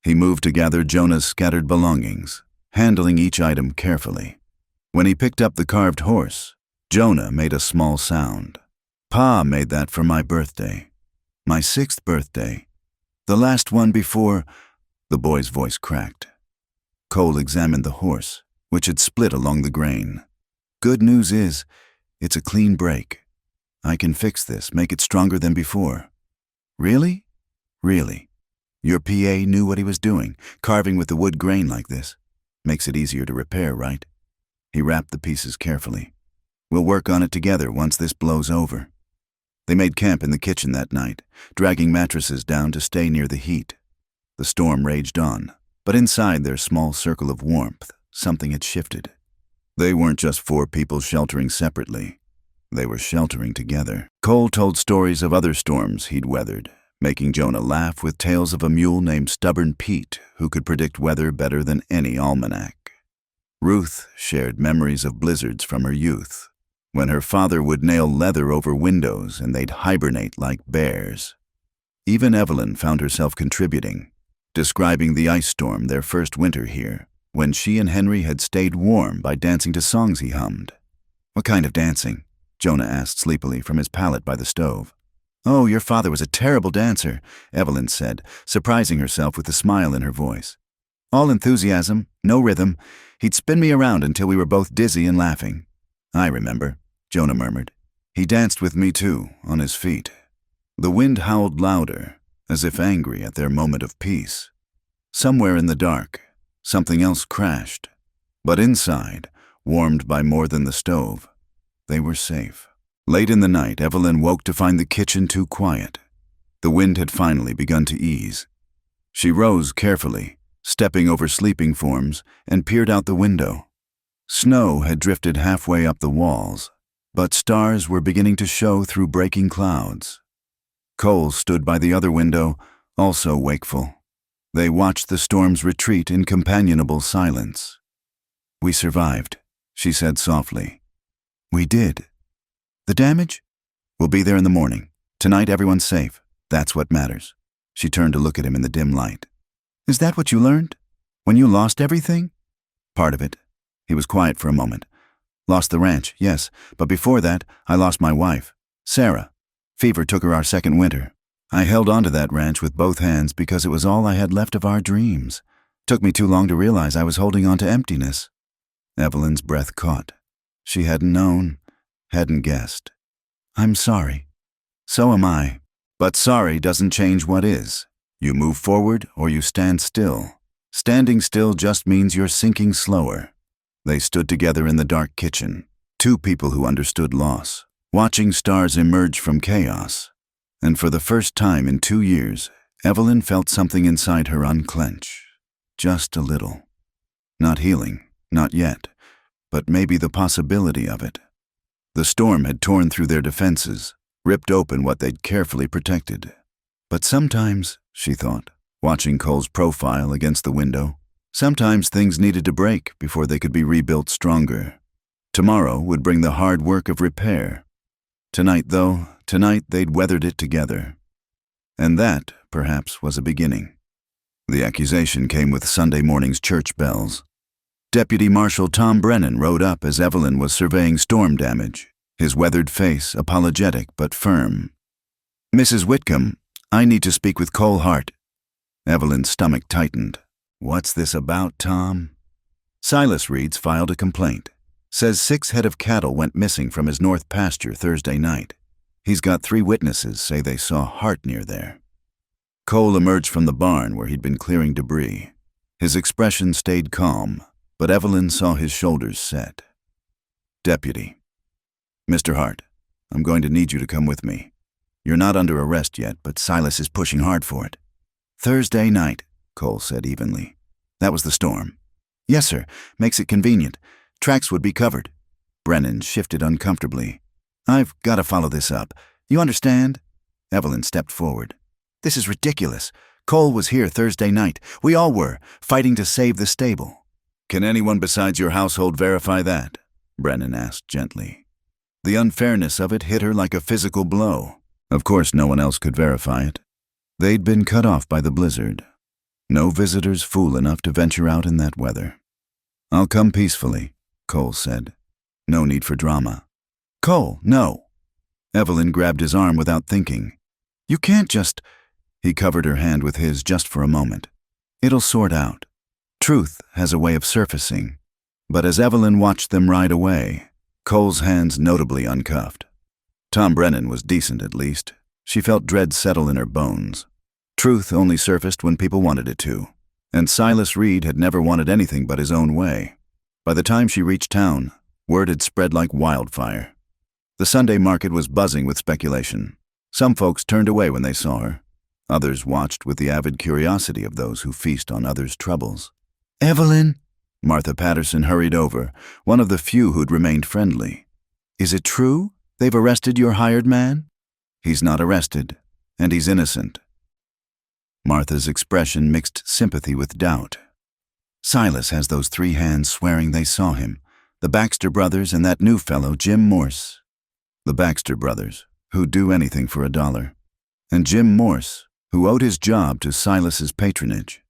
He moved to gather Jonah's scattered belongings, handling each item carefully. When he picked up the carved horse, Jonah made a small sound. "Pa made that for my birthday. My 6th birthday. The last one before—" The boy's voice cracked. Cole examined the horse, which had split along the grain. "Good news is, it's a clean break. I can fix this, make it stronger than before." "Really?" "Really. Your PA knew what he was doing, carving with the wood grain like this. Makes it easier to repair, right?" He wrapped the pieces carefully. "We'll work on it together once this blows over." They made camp in the kitchen that night, dragging mattresses down to stay near the heat. The storm raged on, but inside their small circle of warmth, something had shifted. They weren't just 4 people sheltering separately. They were sheltering together. Cole told stories of other storms he'd weathered, making Jonah laugh with tales of a mule named Stubborn Pete who could predict weather better than any almanac. Ruth shared memories of blizzards from her youth, when her father would nail leather over windows and they'd hibernate like bears. Even Evelyn found herself contributing, describing the ice storm their first winter here, when she and Henry had stayed warm by dancing to songs he hummed. "What kind of dancing?" Jonah asked sleepily from his pallet by the stove. "Oh, your father was a terrible dancer," Evelyn said, surprising herself with a smile in her voice. "All enthusiasm, no rhythm. He'd spin me around until we were both dizzy and laughing." "I remember," Jonah murmured. "He danced with me too, on his feet." The wind howled louder, as if angry at their moment of peace. Somewhere in the dark, something else crashed. But inside, warmed by more than the stove, they were safe. Late in the night, Evelyn woke to find the kitchen too quiet. The wind had finally begun to ease. She rose carefully, stepping over sleeping forms, and peered out the window. Snow had drifted halfway up the walls, but stars were beginning to show through breaking clouds. Cole stood by the other window, also wakeful. They watched the storm's retreat in companionable silence. "We survived," she said softly. "We did. The damage? We'll be there in the morning. Tonight everyone's safe. That's what matters." She turned to look at him in the dim light. "Is that what you learned? When you lost everything?" "Part of it." He was quiet for a moment. "Lost the ranch, yes, but before that, I lost my wife, Sarah. Fever took her our 2nd winter. I held on to that ranch with both hands because it was all I had left of our dreams. Took me too long to realize I was holding on to emptiness." Evelyn's breath caught. She hadn't known, hadn't guessed. "I'm sorry." "So am I. But sorry doesn't change what is. You move forward or you stand still. Standing still just means you're sinking slower." They stood together in the dark kitchen, 2 people who understood loss, watching stars emerge from chaos. And for the first time in 2 years, Evelyn felt something inside her unclench. Just a little. Not healing, not yet, but maybe the possibility of it. The storm had torn through their defenses, ripped open what they'd carefully protected. But sometimes, she thought, watching Cole's profile against the window, sometimes things needed to break before they could be rebuilt stronger. Tomorrow would bring the hard work of repair. Tonight, though, they'd weathered it together. And that, perhaps, was a beginning. The accusation came with Sunday morning's church bells. Deputy Marshal Tom Brennan rode up as Evelyn was surveying storm damage, his weathered face apologetic but firm. "Mrs. Whitcomb, I need to speak with Cole Hart." Evelyn's stomach tightened. "What's this about, Tom?" "Silas Reed's filed a complaint. Says 6 head of cattle went missing from his north pasture Thursday night. He's got 3 witnesses say they saw Hart near there." Cole emerged from the barn where he'd been clearing debris. His expression stayed calm, but Evelyn saw his shoulders set. "Deputy." "Mr. Hart, I'm going to need you to come with me. You're not under arrest yet, but Silas is pushing hard for it." "Thursday night," Cole said evenly. "That was the storm." "Yes, sir. Makes it convenient. Tracks would be covered." Brennan shifted uncomfortably. "I've got to follow this up. You understand?" Evelyn stepped forward. "This is ridiculous. Cole was here Thursday night. We all were, fighting to save the stable." "Can anyone besides your household verify that?" Brennan asked gently. The unfairness of it hit her like a physical blow. Of course no one else could verify it. They'd been cut off by the blizzard. No visitors fool enough to venture out in that weather. "I'll come peacefully," Cole said. "No need for drama." "Cole, no." Evelyn grabbed his arm without thinking. "You can't just—" He covered her hand with his just for a moment. "It'll sort out. Truth has a way of surfacing." But as Evelyn watched them ride away, Cole's hands notably uncuffed. Tom Brennan was decent at least. She felt dread settle in her bones. Truth only surfaced when people wanted it to, and Silas Reed had never wanted anything but his own way. By the time she reached town, word had spread like wildfire. The Sunday market was buzzing with speculation. Some folks turned away when they saw her. Others watched with the avid curiosity of those who feast on others' troubles. "Evelyn!" Martha Patterson hurried over, one of the few who'd remained friendly. "Is it true? They've arrested your hired man?" "He's not arrested, and he's innocent." Martha's expression mixed sympathy with doubt. "Silas has those three hands swearing they saw him. The Baxter brothers and that new fellow, Jim Morse." The Baxter brothers, who'd do anything for $1. And Jim Morse, who owed his job to Silas's patronage.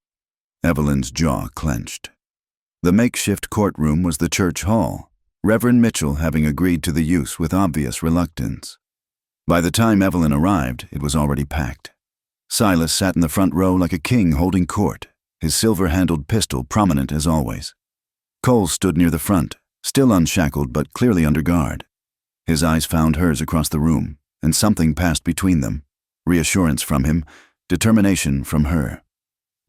Evelyn's jaw clenched. The makeshift courtroom was the church hall, Reverend Mitchell having agreed to the use with obvious reluctance. By the time Evelyn arrived, it was already packed. Silas sat in the front row like a king holding court, his silver-handled pistol prominent as always. Cole stood near the front, still unshackled but clearly under guard. His eyes found hers across the room, and something passed between them. Reassurance from him, determination from her.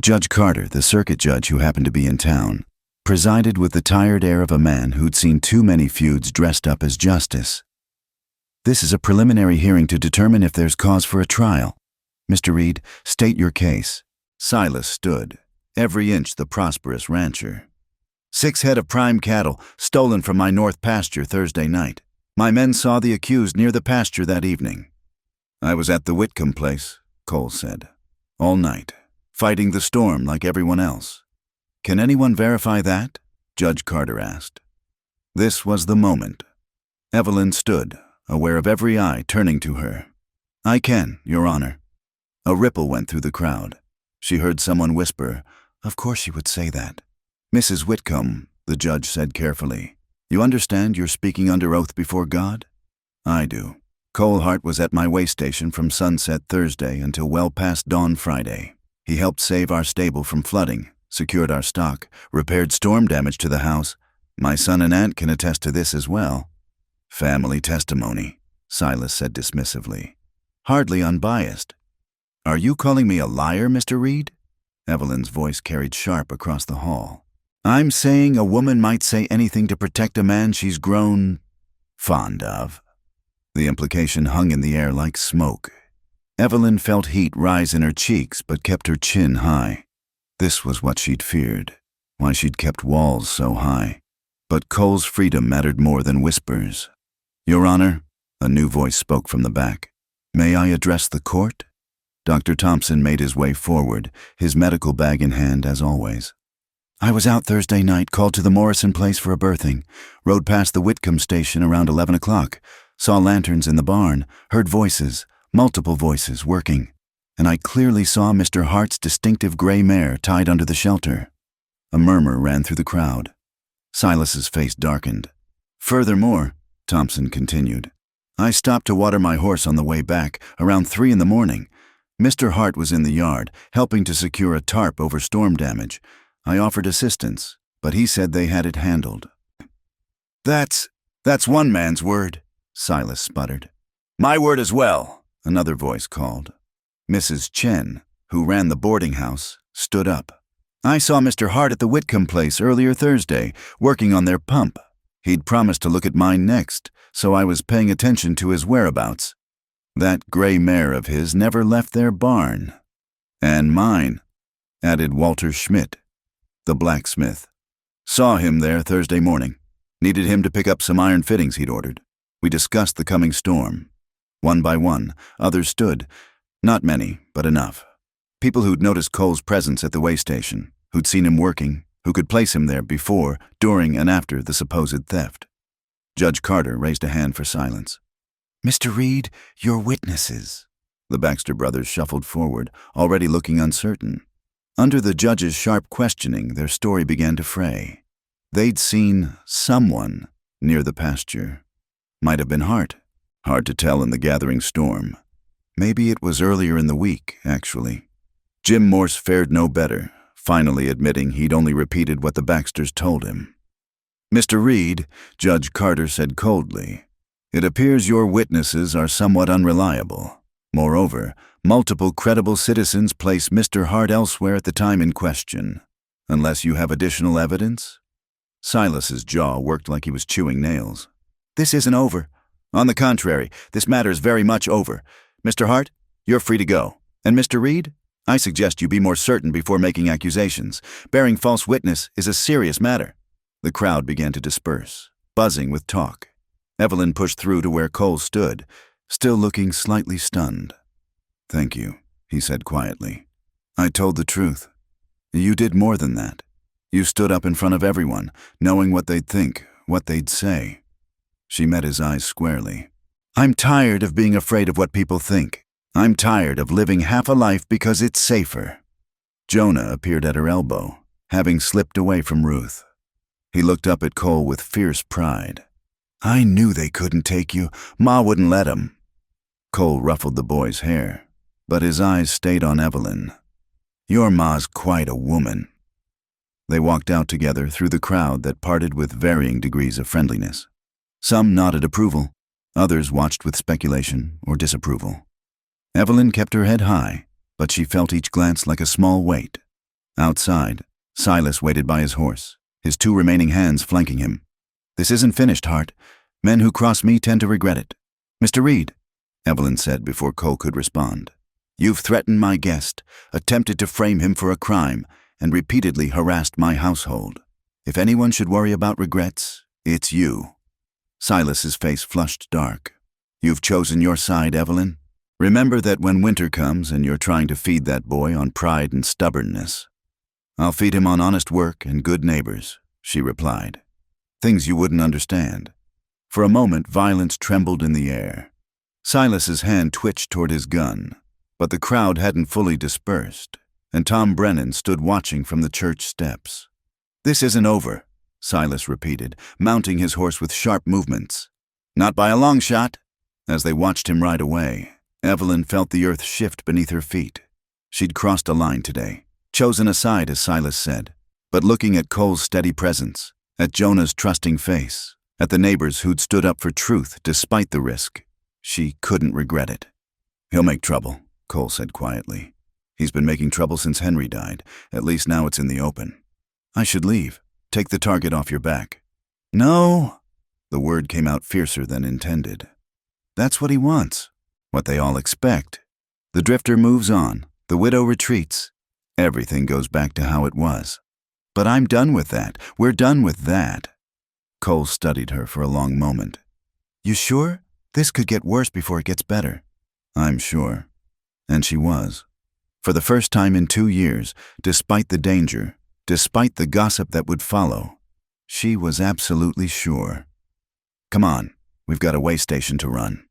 Judge Carter, the circuit judge who happened to be in town, presided with the tired air of a man who'd seen too many feuds dressed up as justice. "This is a preliminary hearing to determine if there's cause for a trial. Mr. Reed, state your case." Silas stood, every inch the prosperous rancher. 6 head of prime cattle stolen from my north pasture Thursday night. My men saw the accused near the pasture that evening. "I was at the Whitcomb place," Cole said. "All night, fighting the storm like everyone else." "Can anyone verify that?" Judge Carter asked. This was the moment. Evelyn stood, aware of every eye turning to her. "I can, Your Honor." A ripple went through the crowd. She heard someone whisper, "Of course she would say that." "Mrs. Whitcomb," the judge said carefully, "you understand you're speaking under oath before God?" "I do. Cole Hart was at my way station from sunset Thursday until well past dawn Friday. He helped save our stable from flooding, secured our stock, repaired storm damage to the house. My son and aunt can attest to this as well." "Family testimony," Silas said dismissively. "Hardly unbiased." "Are you calling me a liar, Mr. Reed?" Evelyn's voice carried sharp across the hall. "I'm saying a woman might say anything to protect a man she's grown fond of." The implication hung in the air like smoke. Evelyn felt heat rise in her cheeks but kept her chin high. This was what she'd feared, why she'd kept walls so high. But Cole's freedom mattered more than whispers. "Your Honor," a new voice spoke from the back. "May I address the court?" Dr. Thompson made his way forward, his medical bag in hand as always. "I was out Thursday night, called to the Morrison place for a birthing, rode past the Whitcomb station around 11 o'clock, saw lanterns in the barn, heard voices, multiple voices working, and I clearly saw Mr. Hart's distinctive gray mare tied under the shelter." A murmur ran through the crowd. Silas's face darkened. "Furthermore," Thompson continued, "I stopped to water my horse on the way back, around 3 in the morning. Mr. Hart was in the yard, helping to secure a tarp over storm damage. I offered assistance, but he said they had it handled." That's one man's word," Silas sputtered. "My word as well," another voice called. Mrs. Chen, who ran the boarding house, stood up. "I saw Mr. Hart at the Whitcomb place earlier Thursday, working on their pump. He'd promised to look at mine next, so I was paying attention to his whereabouts. That gray mare of his never left their barn. And mine, added Walter Schmidt, the blacksmith. Saw him there Thursday morning. Needed him to pick up some iron fittings he'd ordered. We discussed the coming storm. One by one, others stood. Not many, but enough. People who'd noticed Cole's presence at the way station, who'd seen him working, who could place him there before, during, and after the supposed theft. Judge Carter raised a hand for silence. "Mr. Reed, your witnesses." The Baxter brothers shuffled forward, already looking uncertain. Under the judge's sharp questioning, their story began to fray. They'd seen someone near the pasture. Might have been Hart. Hard to tell in the gathering storm. Maybe it was earlier in the week, actually. Jim Morse fared no better, finally admitting he'd only repeated what the Baxters told him. "Mr. Reed," Judge Carter said coldly, "it appears your witnesses are somewhat unreliable. Moreover, multiple credible citizens place Mr. Hart elsewhere at the time in question. Unless you have additional evidence?" Silas's jaw worked like he was chewing nails. "This isn't over. On the contrary, this matter is very much over. Mr. Hart, you're free to go. And Mr. Reed, I suggest you be more certain before making accusations. Bearing false witness is a serious matter." The crowd began to disperse, buzzing with talk. Evelyn pushed through to where Cole stood, still looking slightly stunned. "Thank you," he said quietly. "I told the truth. You did more than that. You stood up in front of everyone, knowing what they'd think, what they'd say." She met his eyes squarely. "I'm tired of being afraid of what people think. I'm tired of living half a life because it's safer." Jonah appeared at her elbow, having slipped away from Ruth. He looked up at Cole with fierce pride. "I knew they couldn't take you. Ma wouldn't let 'em." Cole ruffled the boy's hair, but his eyes stayed on Evelyn. "Your ma's quite a woman." They walked out together through the crowd that parted with varying degrees of friendliness. Some nodded approval, others watched with speculation or disapproval. Evelyn kept her head high, but she felt each glance like a small weight. Outside, Silas waited by his horse, his two remaining hands flanking him. "This isn't finished, Hart. Men who cross me tend to regret it." "Mr. Reed," Evelyn said before Cole could respond, "you've threatened my guest, attempted to frame him for a crime, and repeatedly harassed my household. If anyone should worry about regrets, it's you." Silas's face flushed dark. "You've chosen your side, Evelyn. Remember that when winter comes and you're trying to feed that boy on pride and stubbornness." "I'll feed him on honest work and good neighbors," she replied. "Things you wouldn't understand." For a moment, violence trembled in the air. Silas's hand twitched toward his gun, but the crowd hadn't fully dispersed, and Tom Brennan stood watching from the church steps. "This isn't over," Silas repeated, mounting his horse with sharp movements. "Not by a long shot." As they watched him ride away, Evelyn felt the earth shift beneath her feet. She'd crossed a line today, chosen a side, as Silas said, but looking at Cole's steady presence, at Jonah's trusting face, at the neighbors who'd stood up for truth despite the risk, she couldn't regret it. "He'll make trouble," Cole said quietly. "He's been making trouble since Henry died. At least now it's in the open. I should leave. Take the target off your back." "No." The word came out fiercer than intended. "That's what he wants. What they all expect. The drifter moves on. The widow retreats. Everything goes back to how it was. But I'm done with that. We're done with that." Cole studied her for a long moment. "You sure? This could get worse before it gets better." "I'm sure." And she was. For the first time in 2 years, despite the danger, despite the gossip that would follow, she was absolutely sure. "Come on, we've got a way station to run."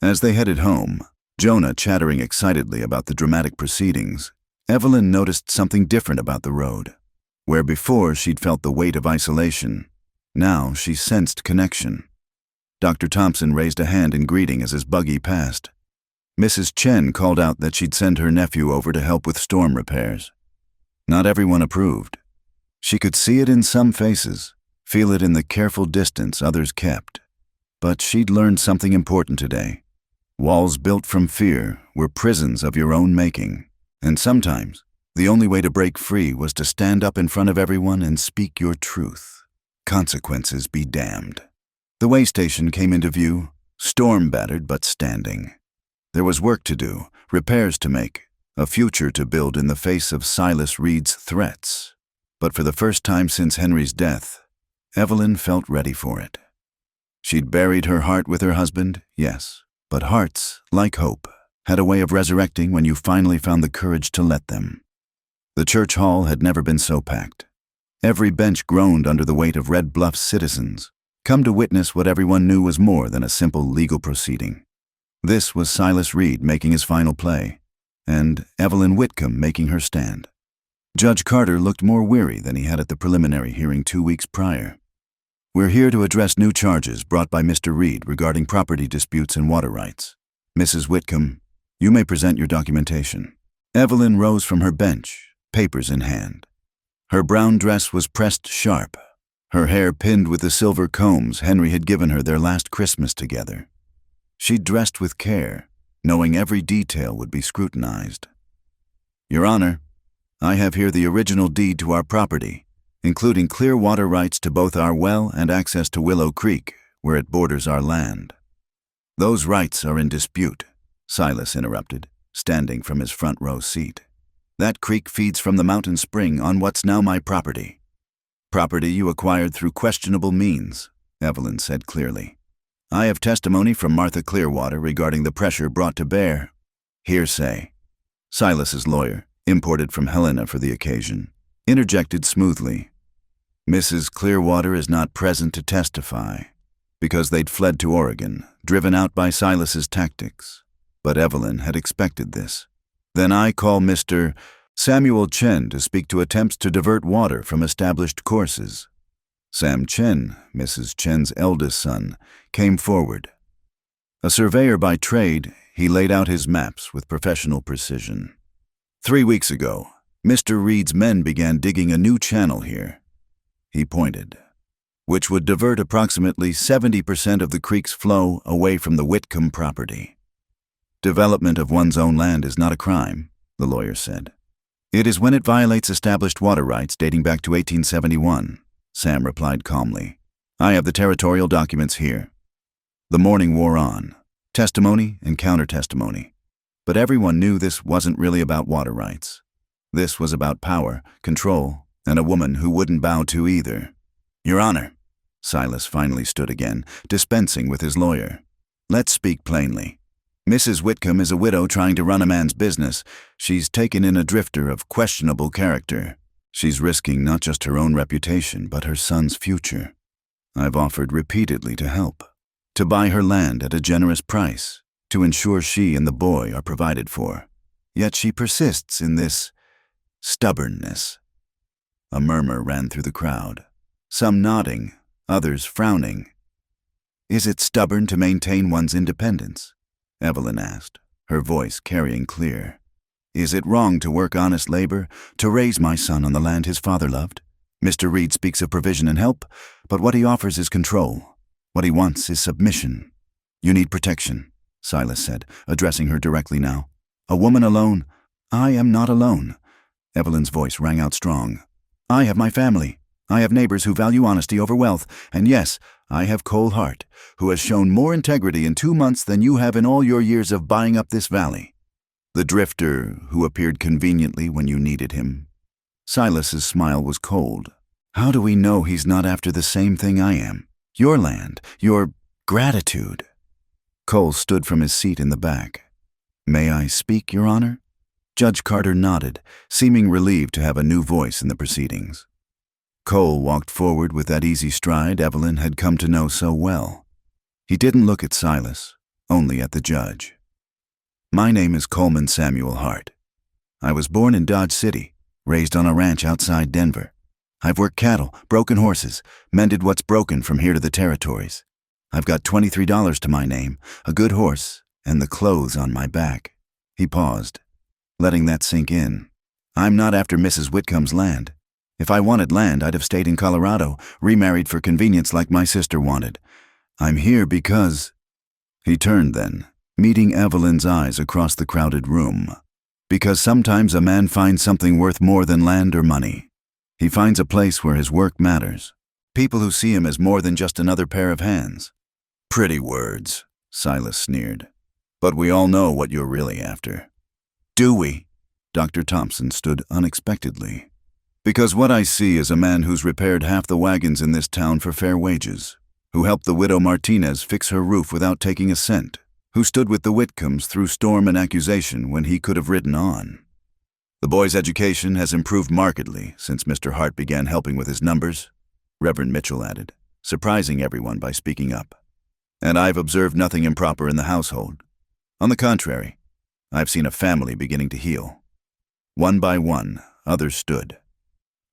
As they headed home, Jonah chattering excitedly about the dramatic proceedings, Evelyn noticed something different about the road. Where before she'd felt the weight of isolation, now she sensed connection. Dr. Thompson raised a hand in greeting as his buggy passed. Mrs. Chen called out that she'd send her nephew over to help with storm repairs. Not everyone approved. She could see it in some faces, feel it in the careful distance others kept. But she'd learned something important today. Walls built from fear were prisons of your own making, and sometimes the only way to break free was to stand up in front of everyone and speak your truth. Consequences be damned. The way station came into view, storm-battered but standing. There was work to do, repairs to make, a future to build in the face of Silas Reed's threats. But for the first time since Henry's death, Evelyn felt ready for it. She'd buried her heart with her husband, yes, but hearts, like hope, had a way of resurrecting when you finally found the courage to let them. The church hall had never been so packed. Every bench groaned under the weight of Red Bluff's citizens, come to witness what everyone knew was more than a simple legal proceeding. This was Silas Reed making his final play, and Evelyn Whitcomb making her stand. Judge Carter looked more weary than he had at the preliminary hearing 2 weeks prior. We're here to address new charges brought by Mr. Reed regarding property disputes and water rights. Mrs. Whitcomb, you may present your documentation. Evelyn rose from her bench, papers in hand. Her brown dress was pressed sharp, her hair pinned with the silver combs Henry had given her their last Christmas together. She dressed with care, knowing every detail would be scrutinized. Your Honor, I have here the original deed to our property, including clear water rights to both our well and access to Willow Creek, where it borders our land. Those rights are in dispute, Silas interrupted, standing from his front row seat. That creek feeds from the mountain spring on what's now my property. Property you acquired through questionable means, Evelyn said clearly. I have testimony from Martha Clearwater regarding the pressure brought to bear. Hearsay. Silas's lawyer, imported from Helena for the occasion, interjected smoothly. Mrs. Clearwater is not present to testify, because they'd fled to Oregon, driven out by Silas's tactics. But Evelyn had expected this. Then I call Mr. Samuel Chen to speak to attempts to divert water from established courses. Sam Chen, Mrs. Chen's eldest son, came forward. A surveyor by trade, he laid out his maps with professional precision. 3 weeks ago, Mr. Reed's men began digging a new channel here. He pointed, which would divert approximately 70% of the creek's flow away from the Whitcomb property. Development of one's own land is not a crime, the lawyer said. It is when it violates established water rights dating back to 1871, Sam replied calmly. I have the territorial documents here. The morning wore on, testimony and counter-testimony. But everyone knew this wasn't really about water rights. This was about power, control, and a woman who wouldn't bow to either. Your Honor, Silas finally stood again, dispensing with his lawyer. Let's speak plainly. Mrs. Whitcomb is a widow trying to run a man's business. She's taken in a drifter of questionable character. She's risking not just her own reputation, but her son's future. I've offered repeatedly to help, to buy her land at a generous price, to ensure she and the boy are provided for. Yet she persists in this stubbornness. A murmur ran through the crowd, some nodding, others frowning. Is it stubborn to maintain one's independence? Evelyn asked, her voice carrying clear. Is it wrong to work honest labor, to raise my son on the land his father loved? Mr. Reed speaks of provision and help, but what he offers is control. What he wants is submission. You need protection, Silas said, addressing her directly now. A woman alone. I am not alone. Evelyn's voice rang out strong. I have my family. I have neighbors who value honesty over wealth, and yes, I have Cole Hart, who has shown more integrity in 2 months than you have in all your years of buying up this valley. The drifter who appeared conveniently when you needed him. Silas's smile was cold. How do we know he's not after the same thing I am? Your land, your gratitude. Cole stood from his seat in the back. May I speak, Your Honor? Judge Carter nodded, seeming relieved to have a new voice in the proceedings. Cole walked forward with that easy stride Evelyn had come to know so well. He didn't look at Silas, only at the judge. My name is Coleman Samuel Hart. I was born in Dodge City, raised on a ranch outside Denver. I've worked cattle, broken horses, mended what's broken from here to the territories. I've got $23 to my name, a good horse, and the clothes on my back. He paused, letting that sink in. I'm not after Mrs. Whitcomb's land. If I wanted land, I'd have stayed in Colorado, remarried for convenience like my sister wanted. I'm here because... He turned then, meeting Evelyn's eyes across the crowded room. Because sometimes a man finds something worth more than land or money. He finds a place where his work matters, People who see him as more than just another pair of hands. Pretty words, Silas sneered. But we all know what you're really after. Do we? Dr. Thompson stood unexpectedly. Because what I see is a man who's repaired half the wagons in this town for fair wages, who helped the widow Martinez fix her roof without taking a cent, who stood with the Whitcombs through storm and accusation when he could have ridden on. The boy's education has improved markedly since Mr. Hart began helping with his numbers, Reverend Mitchell added, surprising everyone by speaking up. And I've observed nothing improper in the household. On the contrary, I've seen a family beginning to heal. One by one, others stood.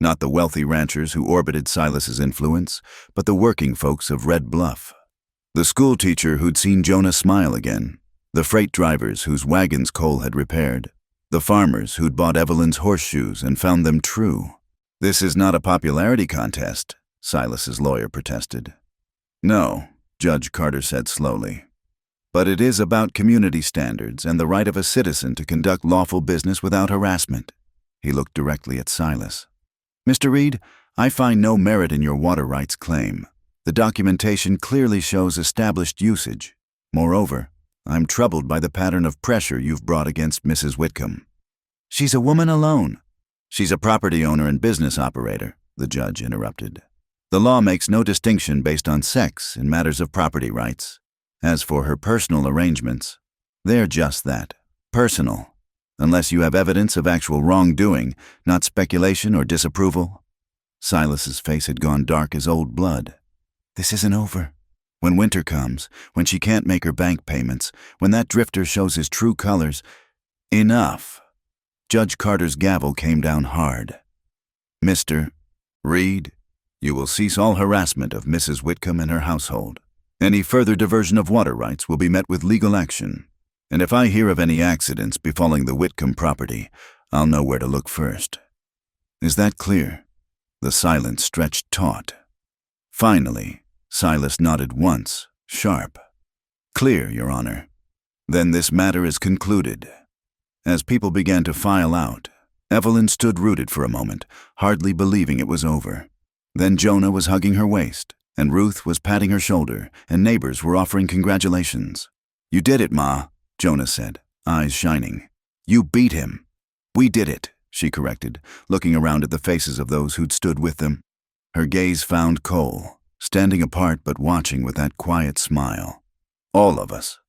Not the wealthy ranchers who orbited Silas's influence, but the working folks of Red Bluff. The school teacher who'd seen Jonah smile again, the freight drivers whose wagons Cole had repaired, the farmers who'd bought Evelyn's horseshoes and found them true. This is not a popularity contest, Silas's lawyer protested. No, Judge Carter said slowly. But it is about community standards and the right of a citizen to conduct lawful business without harassment. He looked directly at Silas. Mr. Reed, I find no merit in your water rights claim. The documentation clearly shows established usage. Moreover, I'm troubled by the pattern of pressure you've brought against Mrs. Whitcomb. She's a woman alone. She's a property owner and business operator, the judge interrupted. The law makes no distinction based on sex in matters of property rights. As for her personal arrangements, they're just that, personal, unless you have evidence of actual wrongdoing, not speculation or disapproval. Silas's face had gone dark as old blood. This isn't over. When winter comes, when she can't make her bank payments, when that drifter shows his true colors, enough. Judge Carter's gavel came down hard. Mr. Reed, you will cease all harassment of Mrs. Whitcomb and her household. Any further diversion of water rights will be met with legal action. And if I hear of any accidents befalling the Whitcomb property, I'll know where to look first. Is that clear? The silence stretched taut. Finally, Silas nodded once, sharp. Clear, Your Honor. Then this matter is concluded. As people began to file out, Evelyn stood rooted for a moment, hardly believing it was over. Then Jonah was hugging her waist, and Ruth was patting her shoulder, and neighbors were offering congratulations. You did it, Ma, Jonah said, eyes shining. You beat him. We did it, she corrected, looking around at the faces of those who'd stood with them. Her gaze found Cole, standing apart but watching with that quiet smile. All of us.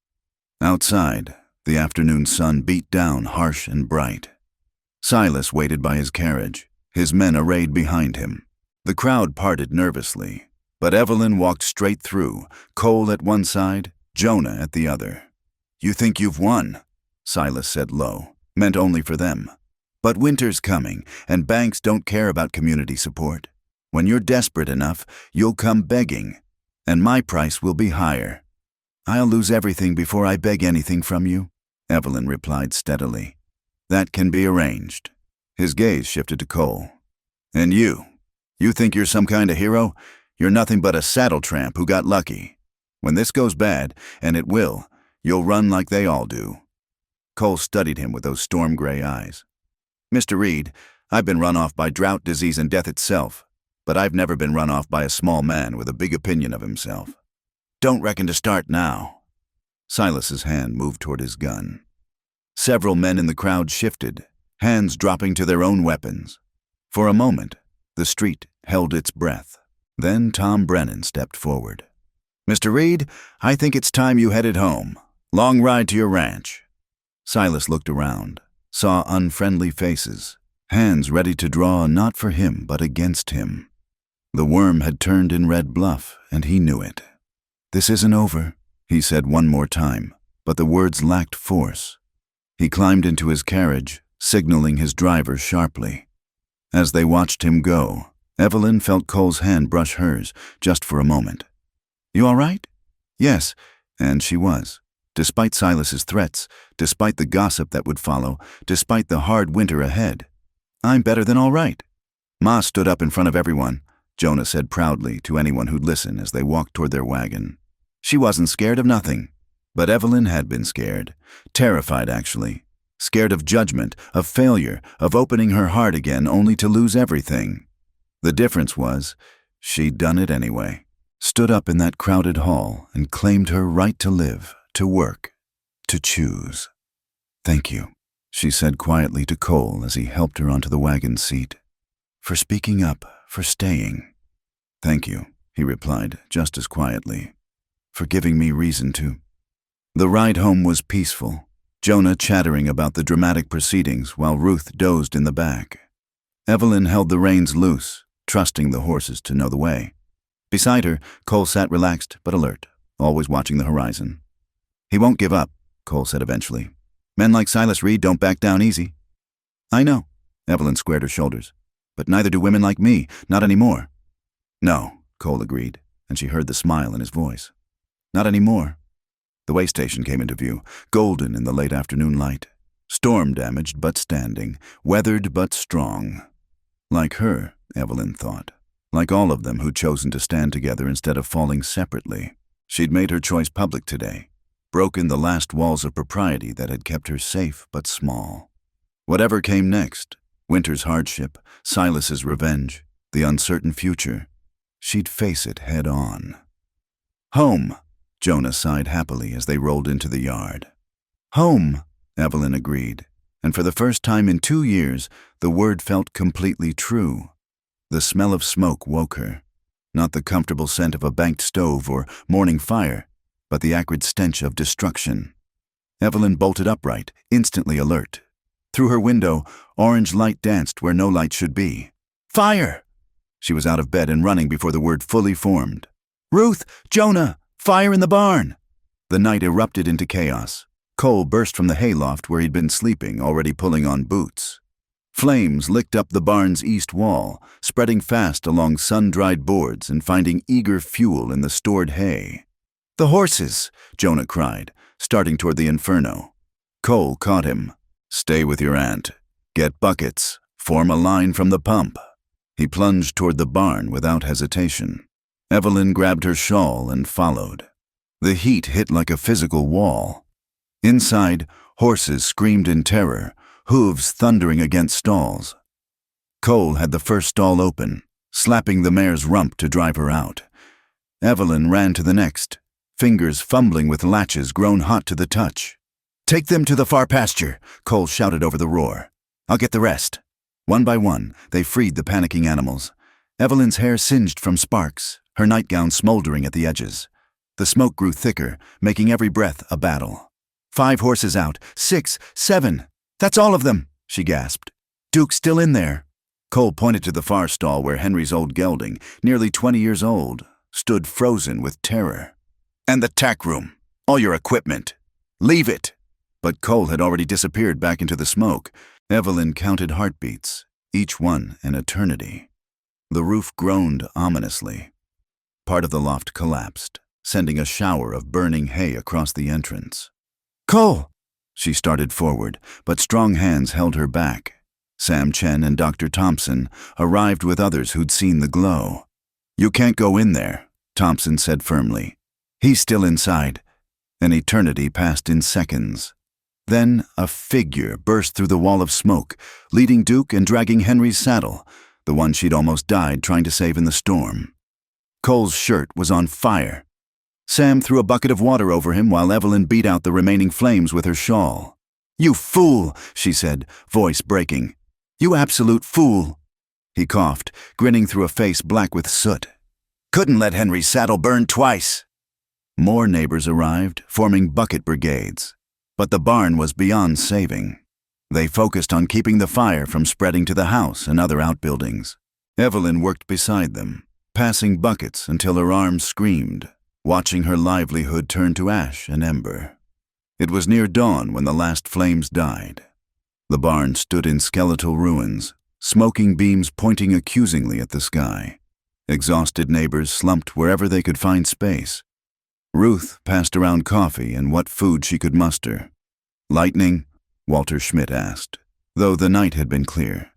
Outside, the afternoon sun beat down harsh and bright. Silas waited by his carriage, his men arrayed behind him. The crowd parted nervously, but Evelyn walked straight through, Cole at one side, Jonah at the other. You think you've won, Silas said low, meant only for them. But winter's coming, and banks don't care about community support. When you're desperate enough, you'll come begging, and my price will be higher. I'll lose everything before I beg anything from you, Evelyn replied steadily. That can be arranged. His gaze shifted to Cole. And you think you're some kind of hero? You're nothing but a saddle tramp who got lucky. When this goes bad, and it will, you'll run like they all do. Cole studied him with those storm-gray eyes. Mr. Reed, I've been run off by drought, disease, and death itself, but I've never been run off by a small man with a big opinion of himself. Don't reckon to start now. Silas's hand moved toward his gun. Several men in the crowd shifted, hands dropping to their own weapons. For a moment, the street held its breath. Then Tom Brennan stepped forward. Mr. Reed, I think it's time you headed home. Long ride to your ranch. Silas looked around, saw unfriendly faces, hands ready to draw not for him but against him. The worm had turned in Red Bluff, and he knew it. This isn't over, he said one more time, but the words lacked force. He climbed into his carriage, signaling his driver sharply. As they watched him go, Evelyn felt Cole's hand brush hers, just for a moment. You all right? Yes, and she was. Despite Silas's threats, despite the gossip that would follow, despite the hard winter ahead. I'm better than all right. Ma stood up in front of everyone, Jonah said proudly to anyone who'd listen as they walked toward their wagon. She wasn't scared of nothing. But Evelyn had been scared, terrified actually, scared of judgment, of failure, of opening her heart again only to lose everything. The difference was, She'd done it anyway. Stood up in that crowded hall and claimed her right to live, to work, to choose. "Thank you," she said quietly to Cole as he helped her onto the wagon seat. "For speaking up, for staying." "Thank you," he replied just as quietly. "For giving me reason to." The ride home was peaceful, Jonah chattering about the dramatic proceedings while Ruth dozed in the back. Evelyn held the reins loose, trusting the horses to know the way. Beside her, Cole sat relaxed but alert, always watching the horizon. "He won't give up," Cole said eventually. "Men like Silas Reed don't back down easy." "I know," Evelyn squared her shoulders. "But neither do women like me, not anymore." "No," Cole agreed, and she heard the smile in his voice. "Not anymore." The way station came into view, golden in the late afternoon light. Storm-damaged but standing, weathered but strong. Like her, Evelyn thought. Like all of them who'd chosen to stand together instead of falling separately. She'd made her choice public today, broken the last walls of propriety that had kept her safe but small. Whatever came next, winter's hardship, Silas's revenge, the uncertain future, she'd face it head on. "Home," Jonah sighed happily as they rolled into the yard. "Home," Evelyn agreed, and for the first time in 2 years, the word felt completely true. The smell of smoke woke her. Not the comfortable scent of a banked stove or morning fire, but the acrid stench of destruction. Evelyn bolted upright, instantly alert. Through her window, orange light danced where no light should be. "Fire!" She was out of bed and running before the word fully formed. "Ruth! Jonah! Fire in the barn!" The night erupted into chaos. Cole burst from the hayloft where he'd been sleeping, already pulling on boots. Flames licked up the barn's east wall, spreading fast along sun-dried boards and finding eager fuel in the stored hay. "The horses!" Jonah cried, starting toward the inferno. Cole caught him. "Stay with your aunt. Get buckets. Form a line from the pump." He plunged toward the barn without hesitation. Evelyn grabbed her shawl and followed. The heat hit like a physical wall. Inside, horses screamed in terror, hooves thundering against stalls. Cole had the first stall open, slapping the mare's rump to drive her out. Evelyn ran to the next, fingers fumbling with latches grown hot to the touch. "Take them to the far pasture," Cole shouted over the roar. "I'll get the rest." One by one, they freed the panicking animals. Evelyn's hair singed from sparks, her nightgown smoldering at the edges. The smoke grew thicker, making every breath a battle. 5 horses out, 6, 7. "That's all of them," she gasped. "Duke's still in there." Cole pointed to the far stall where Henry's old gelding, nearly 20 years old, stood frozen with terror. "And the tack room. All your equipment. Leave it." But Cole had already disappeared back into the smoke. Evelyn counted heartbeats, each one an eternity. The roof groaned ominously. Part of the loft collapsed, sending a shower of burning hay across the entrance. "Cole!" She started forward, but strong hands held her back. Sam Chen and Dr. Thompson arrived with others who'd seen the glow. "You can't go in there," Thompson said firmly. "He's still inside." An eternity passed in seconds. Then a figure burst through the wall of smoke, leading Duke and dragging Henry's saddle, the one she'd almost died trying to save in the storm. Cole's shirt was on fire. Sam threw a bucket of water over him while Evelyn beat out the remaining flames with her shawl. "You fool," she said, voice breaking. "You absolute fool." He coughed, grinning through a face black with soot. "Couldn't let Henry's saddle burn twice." More neighbors arrived, forming bucket brigades. But the barn was beyond saving. They focused on keeping the fire from spreading to the house and other outbuildings. Evelyn worked beside them, passing buckets until her arms screamed, watching her livelihood turn to ash and ember. It was near dawn when the last flames died. The barn stood in skeletal ruins, smoking beams pointing accusingly at the sky. Exhausted neighbors slumped wherever they could find space. Ruth passed around coffee and what food she could muster. "Lightning?" Walter Schmidt asked, though the night had been clear.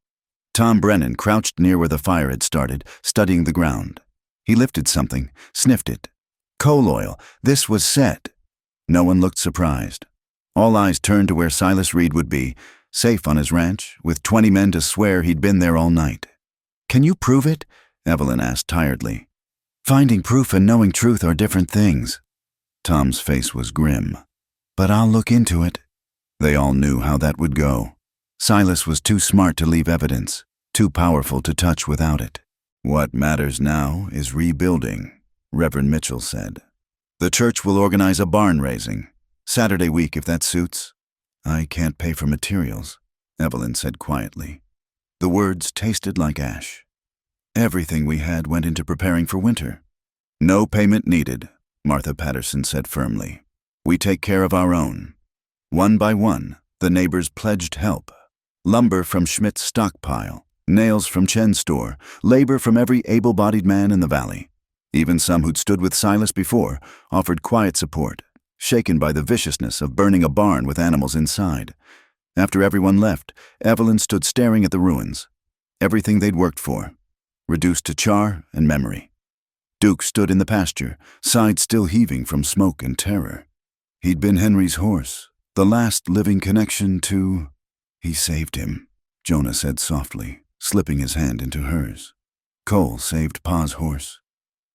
Tom Brennan crouched near where the fire had started, studying the ground. He lifted something, sniffed it. Coal oil. This was set. No one looked surprised. All eyes turned to where Silas Reed would be, safe on his ranch, with 20 men to swear he'd been there all night. "Can you prove it?" Evelyn asked tiredly. Finding proof and knowing truth are different things. Tom's face was grim. But I'll look into it. They all knew how that would go. Silas was too smart to leave evidence, too powerful to touch without it. What matters now is rebuilding, Reverend Mitchell said. The church will organize a barn raising. Saturday week, if that suits. I can't pay for materials, Evelyn said quietly. The words tasted like ash. Everything we had went into preparing for winter. No payment needed, Martha Patterson said firmly. We take care of our own. One by one, the neighbors pledged help. Lumber from Schmidt's stockpile, nails from Chen's store, labor from every able-bodied man in the valley. Even some who'd stood with Silas before offered quiet support, shaken by the viciousness of burning a barn with animals inside. After everyone left, Evelyn stood staring at the ruins. Everything they'd worked for, reduced to char and memory. Duke stood in the pasture, side still heaving from smoke and terror. He'd been Henry's horse, the last living connection to... He saved him, Jonah said softly, slipping his hand into hers. Cole saved Pa's horse.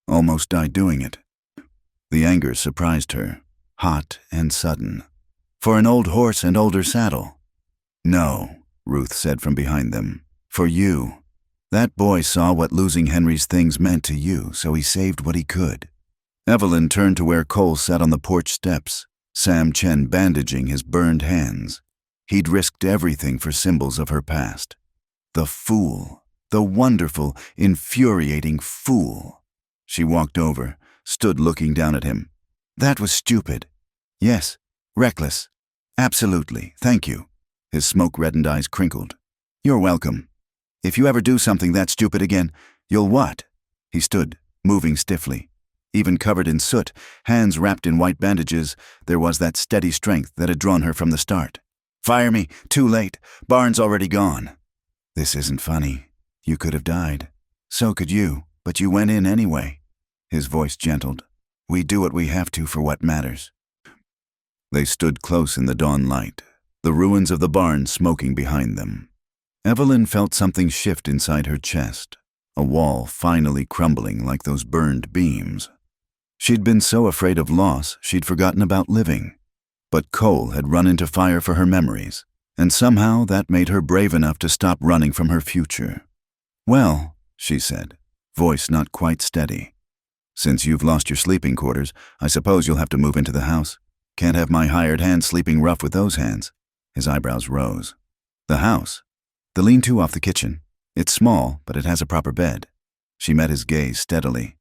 Almost died doing it. The anger surprised her, hot and sudden. For an old horse and older saddle. No, Ruth said from behind them. For you. That boy saw what losing Henry's things meant to you, so he saved what he could. Evelyn turned to where Cole sat on the porch steps, Sam Chen bandaging his burned hands. He'd risked everything for symbols of her past. The fool. The wonderful, infuriating fool. She walked over, stood looking down at him. That was stupid. Yes, reckless. Absolutely, thank you. His smoke-reddened eyes crinkled. You're welcome. If you ever do something that stupid again, you'll what? He stood, moving stiffly. Even covered in soot, hands wrapped in white bandages, there was that steady strength that had drawn her from the start. Fire me, too late, barn's already gone. This isn't funny. You could have died. So could you, but you went in anyway. His voice gentled. We do what we have to for what matters. They stood close in the dawn light, the ruins of the barn smoking behind them. Evelyn felt something shift inside her chest, a wall finally crumbling like those burned beams. She'd been so afraid of loss, she'd forgotten about living. But Cole had run into fire for her memories, and somehow that made her brave enough to stop running from her future. Well, she said, voice not quite steady. Since you've lost your sleeping quarters, I suppose you'll have to move into the house. Can't have my hired hand sleeping rough with those hands. His eyebrows rose. The house? The lean-to off the kitchen. It's small, but it has a proper bed. She met his gaze steadily.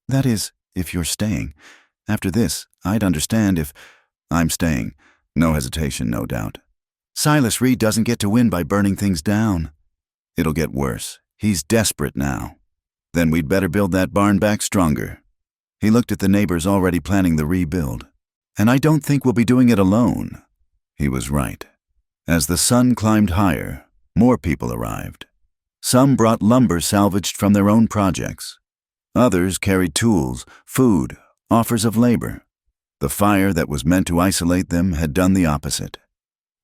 That is, if you're staying. After this, I'd understand if... I'm staying. No hesitation, no doubt. Silas Reed doesn't get to win by burning things down. It'll get worse. He's desperate now. Then we'd better build that barn back stronger. He looked at the neighbors already planning the rebuild. And I don't think we'll be doing it alone. He was right. As the sun climbed higher, more people arrived. Some brought lumber salvaged from their own projects. Others carried tools, food, offers of labor. The fire that was meant to isolate them had done the opposite.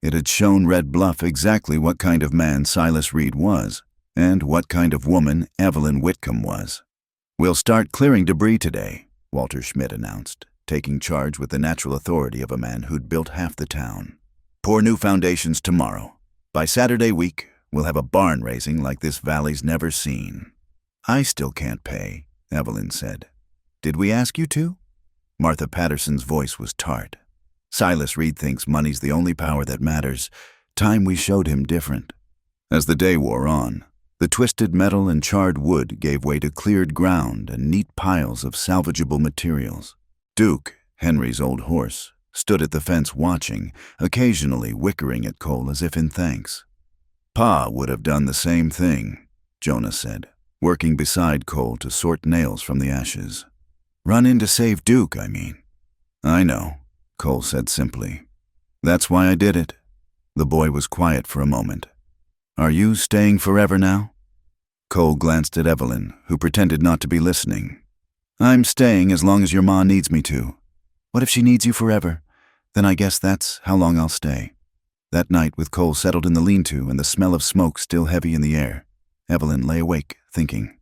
It had shown Red Bluff exactly what kind of man Silas Reed was, and what kind of woman Evelyn Whitcomb was. We'll start clearing debris today, Walter Schmidt announced, taking charge with the natural authority of a man who'd built half the town. Pour new foundations tomorrow. By Saturday week, we'll have a barn raising like this valley's never seen. I still can't pay, Evelyn said. Did we ask you to? Martha Patterson's voice was tart. Silas Reed thinks money's the only power that matters. Time we showed him different. As the day wore on, the twisted metal and charred wood gave way to cleared ground and neat piles of salvageable materials. Duke, Henry's old horse, stood at the fence watching, occasionally whickering at Cole as if in thanks. Pa would have done the same thing, Jonah said, working beside Cole to sort nails from the ashes. Run in to save Duke, I mean. I know, Cole said simply. That's why I did it. The boy was quiet for a moment. Are you staying forever now? Cole glanced at Evelyn, who pretended not to be listening. I'm staying as long as your ma needs me to. What if she needs you forever? Then I guess that's how long I'll stay. That night, with Cole settled in the lean-to and the smell of smoke still heavy in the air, Evelyn lay awake, thinking.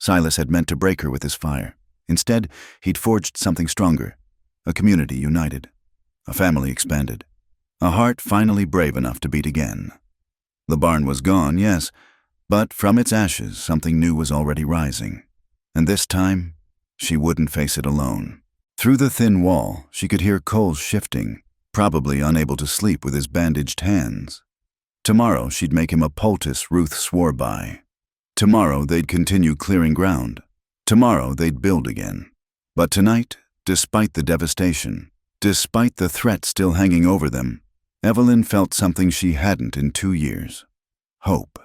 Silas had meant to break her with his fire. Instead, he'd forged something stronger. A community united. A family expanded. A heart finally brave enough to beat again. The barn was gone, yes, but from its ashes something new was already rising. And this time, she wouldn't face it alone. Through the thin wall, she could hear Cole shifting, probably unable to sleep with his bandaged hands. Tomorrow she'd make him a poultice Ruth swore by. Tomorrow they'd continue clearing ground. Tomorrow they'd build again. But tonight, despite the devastation, despite the threat still hanging over them, Evelyn felt something she hadn't in 2 years. Hope.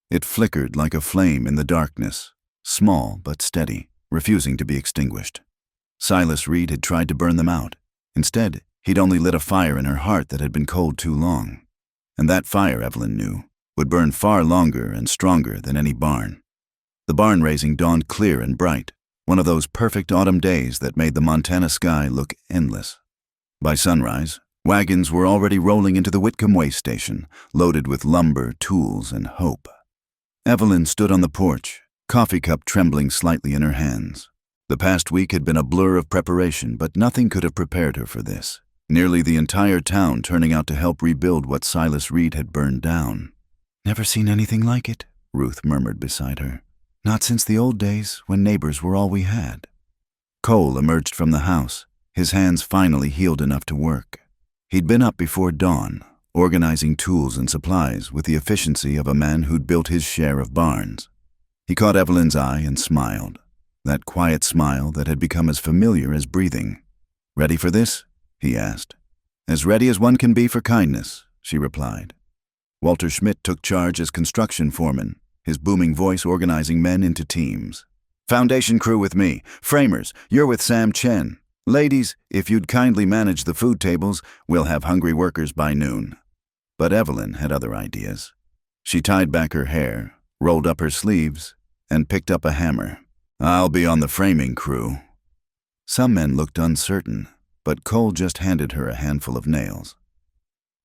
It flickered like a flame in the darkness, small but steady, refusing to be extinguished. Silas Reed had tried to burn them out. Instead, he'd only lit a fire in her heart that had been cold too long. And that fire, Evelyn knew, would burn far longer and stronger than any barn. The barn raising dawned clear and bright, one of those perfect autumn days that made the Montana sky look endless. By sunrise, wagons were already rolling into the Whitcomb Way station, loaded with lumber, tools, and hope. Evelyn stood on the porch, coffee cup trembling slightly in her hands. The past week had been a blur of preparation, but nothing could have prepared her for this. Nearly the entire town turning out to help rebuild what Silas Reed had burned down. "Never seen anything like it," Ruth murmured beside her. "Not since the old days when neighbors were all we had." Cole emerged from the house, his hands finally healed enough to work. He'd been up before dawn, organizing tools and supplies with the efficiency of a man who'd built his share of barns. He caught Evelyn's eye and smiled, that quiet smile that had become as familiar as breathing. "Ready for this?" he asked. "As ready as one can be for kindness," she replied. Walter Schmidt took charge as construction foreman, his booming voice organizing men into teams. "Foundation crew with me. Framers, you're with Sam Chen. Ladies, if you'd kindly manage the food tables, we'll have hungry workers by noon." But Evelyn had other ideas. She tied back her hair, rolled up her sleeves, and picked up a hammer. "I'll be on the framing crew." Some men looked uncertain, but Cole just handed her a handful of nails.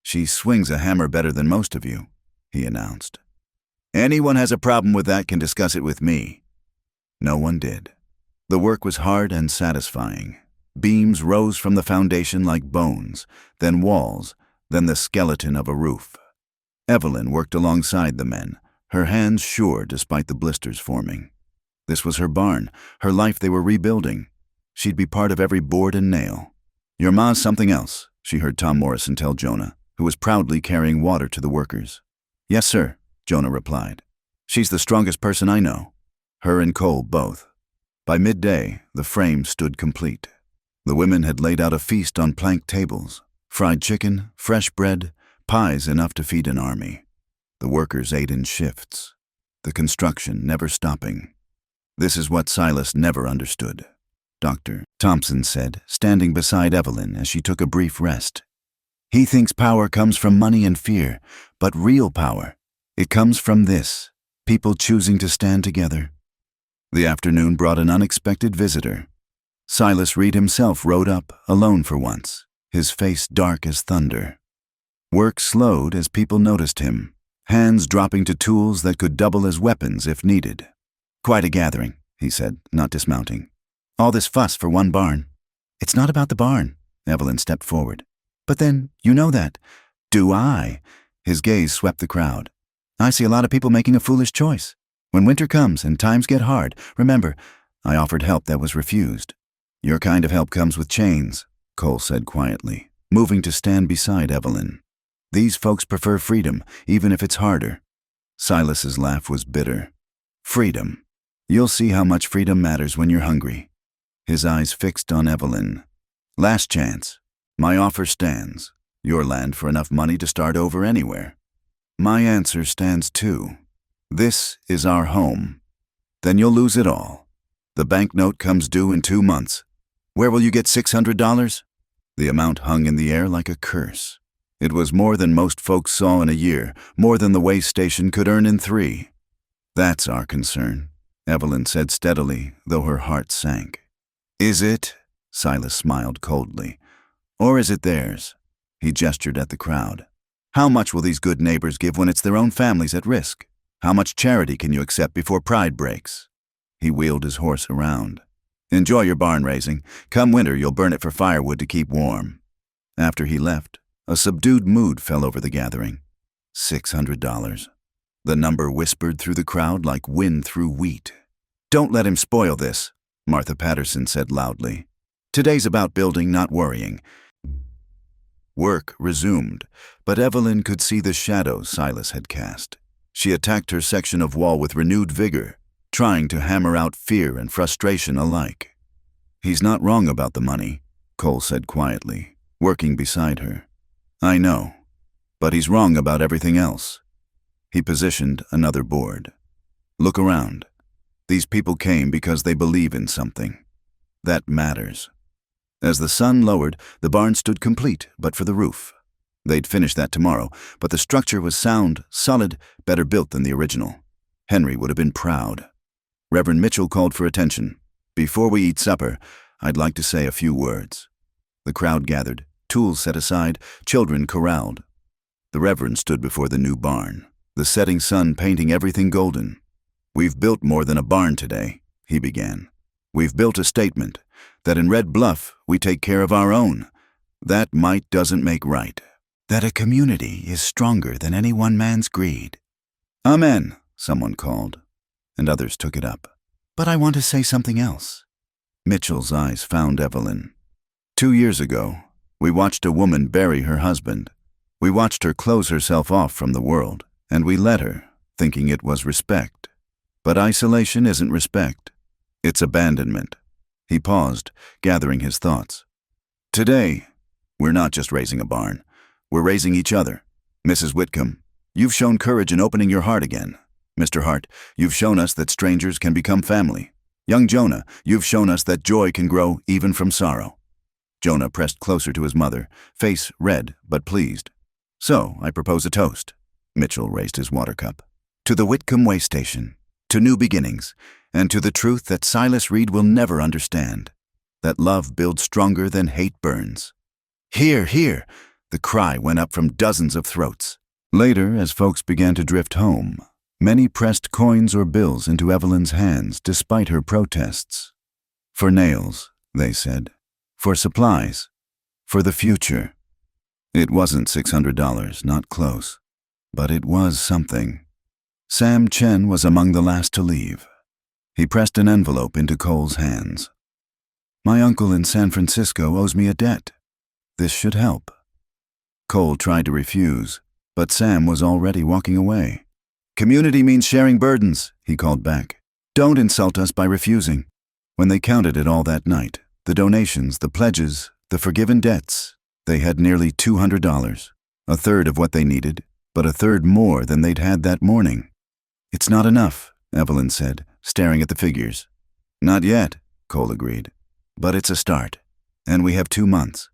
"She swings a hammer better than most of you," he announced. "Anyone has a problem with that can discuss it with me." No one did. The work was hard and satisfying. Beams rose from the foundation like bones, then walls, then the skeleton of a roof. Evelyn worked alongside the men, her hands sure despite the blisters forming. This was her barn, her life they were rebuilding. She'd be part of every board and nail. "Your ma's something else," she heard Tom Morrison tell Jonah, who was proudly carrying water to the workers. "Yes, sir," Jonah replied. "She's the strongest person I know." Her and Cole both. By midday, the frame stood complete. The women had laid out a feast on plank tables, fried chicken, fresh bread, pies enough to feed an army. The workers ate in shifts, the construction never stopping. This is what Silas never understood. Dr. Thompson said, standing beside Evelyn as she took a brief rest. "He thinks power comes from money and fear, but real power, it comes from this, people choosing to stand together." The afternoon brought an unexpected visitor. Silas Reed himself rode up, alone for once, his face dark as thunder. Work slowed as people noticed him, hands dropping to tools that could double as weapons if needed. "Quite a gathering," he said, not dismounting. "All this fuss for one barn." "It's not about the barn," Evelyn stepped forward. "But then, you know that." "Do I?" His gaze swept the crowd. "I see a lot of people making a foolish choice. When winter comes and times get hard, remember, I offered help that was refused." "Your kind of help comes with chains," Cole said quietly, moving to stand beside Evelyn. "These folks prefer freedom, even if it's harder." Silas's laugh was bitter. "Freedom. You'll see how much freedom matters when you're hungry." His eyes fixed on Evelyn. "Last chance. My offer stands. Your land for enough money to start over anywhere. My answer stands too. This is our home. Then you'll lose it all. The banknote comes due in 2 months. Where will you get $600? The amount hung in the air like a curse. It was more than most folks saw in a year, more than the way station could earn in 3. "That's our concern," Evelyn said steadily, though her heart sank. "Is it?" Silas smiled coldly. "Or is it theirs?" He gestured at the crowd. "How much will these good neighbors give when it's their own families at risk? How much charity can you accept before pride breaks?" He wheeled his horse around. "Enjoy your barn raising. Come winter, you'll burn it for firewood to keep warm." After he left, a subdued mood fell over the gathering. $600. The number whispered through the crowd like wind through wheat. "Don't let him spoil this," Martha Patterson said loudly. "Today's about building, not worrying." Work resumed, but Evelyn could see the shadows Silas had cast. She attacked her section of wall with renewed vigor, trying to hammer out fear and frustration alike. "He's not wrong about the money," Cole said quietly, working beside her. "I know, but he's wrong about everything else." He positioned another board. "Look around. These people came because they believe in something. That matters." As the sun lowered, the barn stood complete, but for the roof. They'd finish that tomorrow, but the structure was sound, solid, better built than the original. Henry would have been proud. Reverend Mitchell called for attention. "Before we eat supper, I'd like to say a few words." The crowd gathered, tools set aside, children corralled. The Reverend stood before the new barn, the setting sun painting everything golden. "We've built more than a barn today," he began. "We've built a statement that in Red Bluff we take care of our own. That might doesn't make right. That a community is stronger than any one man's greed." "Amen," someone called, and others took it up. "But I want to say something else." Mitchell's eyes found Evelyn. 2 years ago, we watched a woman bury her husband. We watched her close herself off from the world, and we let her, thinking it was respect. But isolation isn't respect. It's abandonment. He paused, gathering his thoughts. "Today, we're not just raising a barn. We're raising each other. Mrs. Whitcomb, you've shown courage in opening your heart again. Mr. Hart, you've shown us that strangers can become family. Young Jonah, you've shown us that joy can grow even from sorrow." Jonah pressed closer to his mother, face red but pleased. "So, I propose a toast." Mitchell raised his water cup. "To the Whitcomb Way Station, to new beginnings, and to the truth that Silas Reed will never understand, that love builds stronger than hate burns." "Hear, hear!" The cry went up from dozens of throats. Later, as folks began to drift home, many pressed coins or bills into Evelyn's hands despite her protests. "For nails," they said. "For supplies. For the future." It wasn't $600, not close. But it was something. Sam Chen was among the last to leave. He pressed an envelope into Cole's hands. "My uncle in San Francisco owes me a debt. This should help." Cole tried to refuse, but Sam was already walking away. "Community means sharing burdens," he called back. "Don't insult us by refusing." When they counted it all that night, the donations, the pledges, the forgiven debts, they had nearly $200, a third of what they needed, but a third more than they'd had that morning. "It's not enough," Evelyn said, staring at the figures. "Not yet," Cole agreed. "But it's a start. And we have 2 months."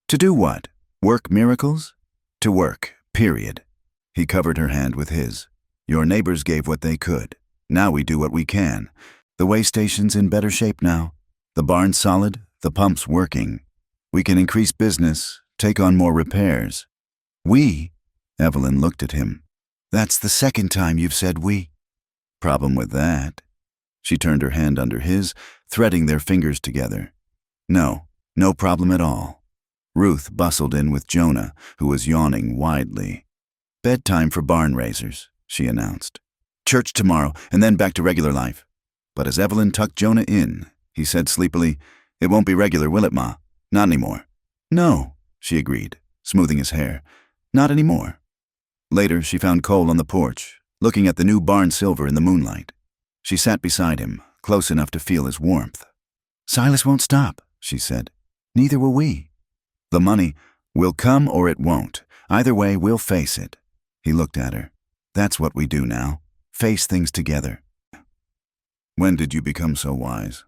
"To do what? Work miracles?" "To work, period." He covered her hand with his. "Your neighbors gave what they could. Now we do what we can. The way station's in better shape now. The barn's solid, the pump's working. We can increase business, take on more repairs." "We?" Evelyn looked at him. "That's the second time you've said we." "Problem with that?" She turned her hand under his, threading their fingers together. "No, no problem at all." Ruth bustled in with Jonah, who was yawning widely. "Bedtime for barn raisers," she announced. "Church tomorrow, and then back to regular life." But as Evelyn tucked Jonah in, he said sleepily, "It won't be regular, will it, Ma? Not anymore." "No," she agreed, smoothing his hair. "Not anymore." Later, she found Cole on the porch, looking at the new barn silver in the moonlight. She sat beside him, close enough to feel his warmth. "Silas won't stop," she said. "Neither will we. The money will come or it won't. Either way, we'll face it." He looked at her. "That's what we do now. Face things together." "When did you become so wise?"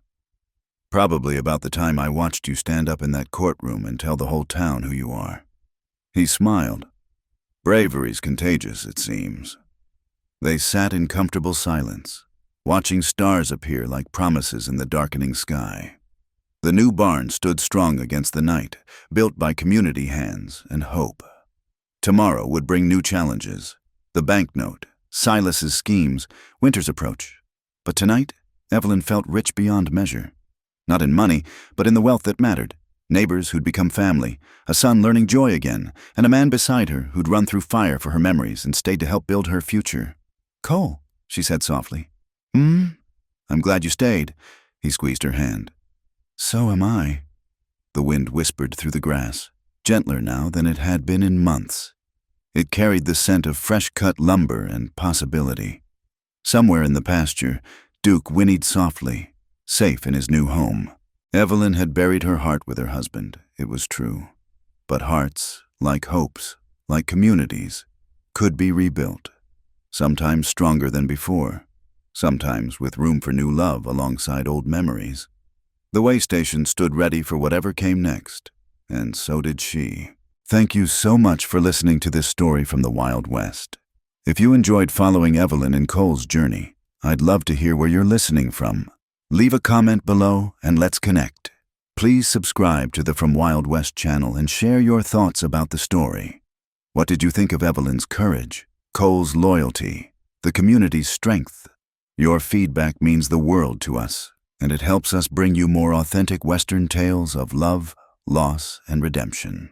"Probably about the time I watched you stand up in that courtroom and tell the whole town who you are." He smiled. "Bravery's contagious, it seems." They sat in comfortable silence, watching stars appear like promises in the darkening sky. The new barn stood strong against the night, built by community hands and hope. Tomorrow would bring new challenges. The banknote, Silas's schemes, winter's approach. But tonight, Evelyn felt rich beyond measure. Not in money, but in the wealth that mattered. Neighbors who'd become family, a son learning joy again, and a man beside her who'd run through fire for her memories and stayed to help build her future. "Cole," she said softly. "I'm glad you stayed." He squeezed her hand. "So am I." The wind whispered through the grass, gentler now than it had been in months. It carried the scent of fresh-cut lumber and possibility. Somewhere in the pasture, Duke whinnied softly, safe in his new home. Evelyn had buried her heart with her husband, it was true. But hearts, like hopes, like communities, could be rebuilt. Sometimes stronger than before, sometimes with room for new love alongside old memories. The way station stood ready for whatever came next, and so did she. Thank you so much for listening to this story from the Wild West. If you enjoyed following Evelyn and Cole's journey, I'd love to hear where you're listening from. Leave a comment below and let's connect. Please subscribe to the From Wild West channel and share your thoughts about the story. What did you think of Evelyn's courage, Cole's loyalty, the community's strength? Your feedback means the world to us, and it helps us bring you more authentic Western tales of love, loss, and redemption.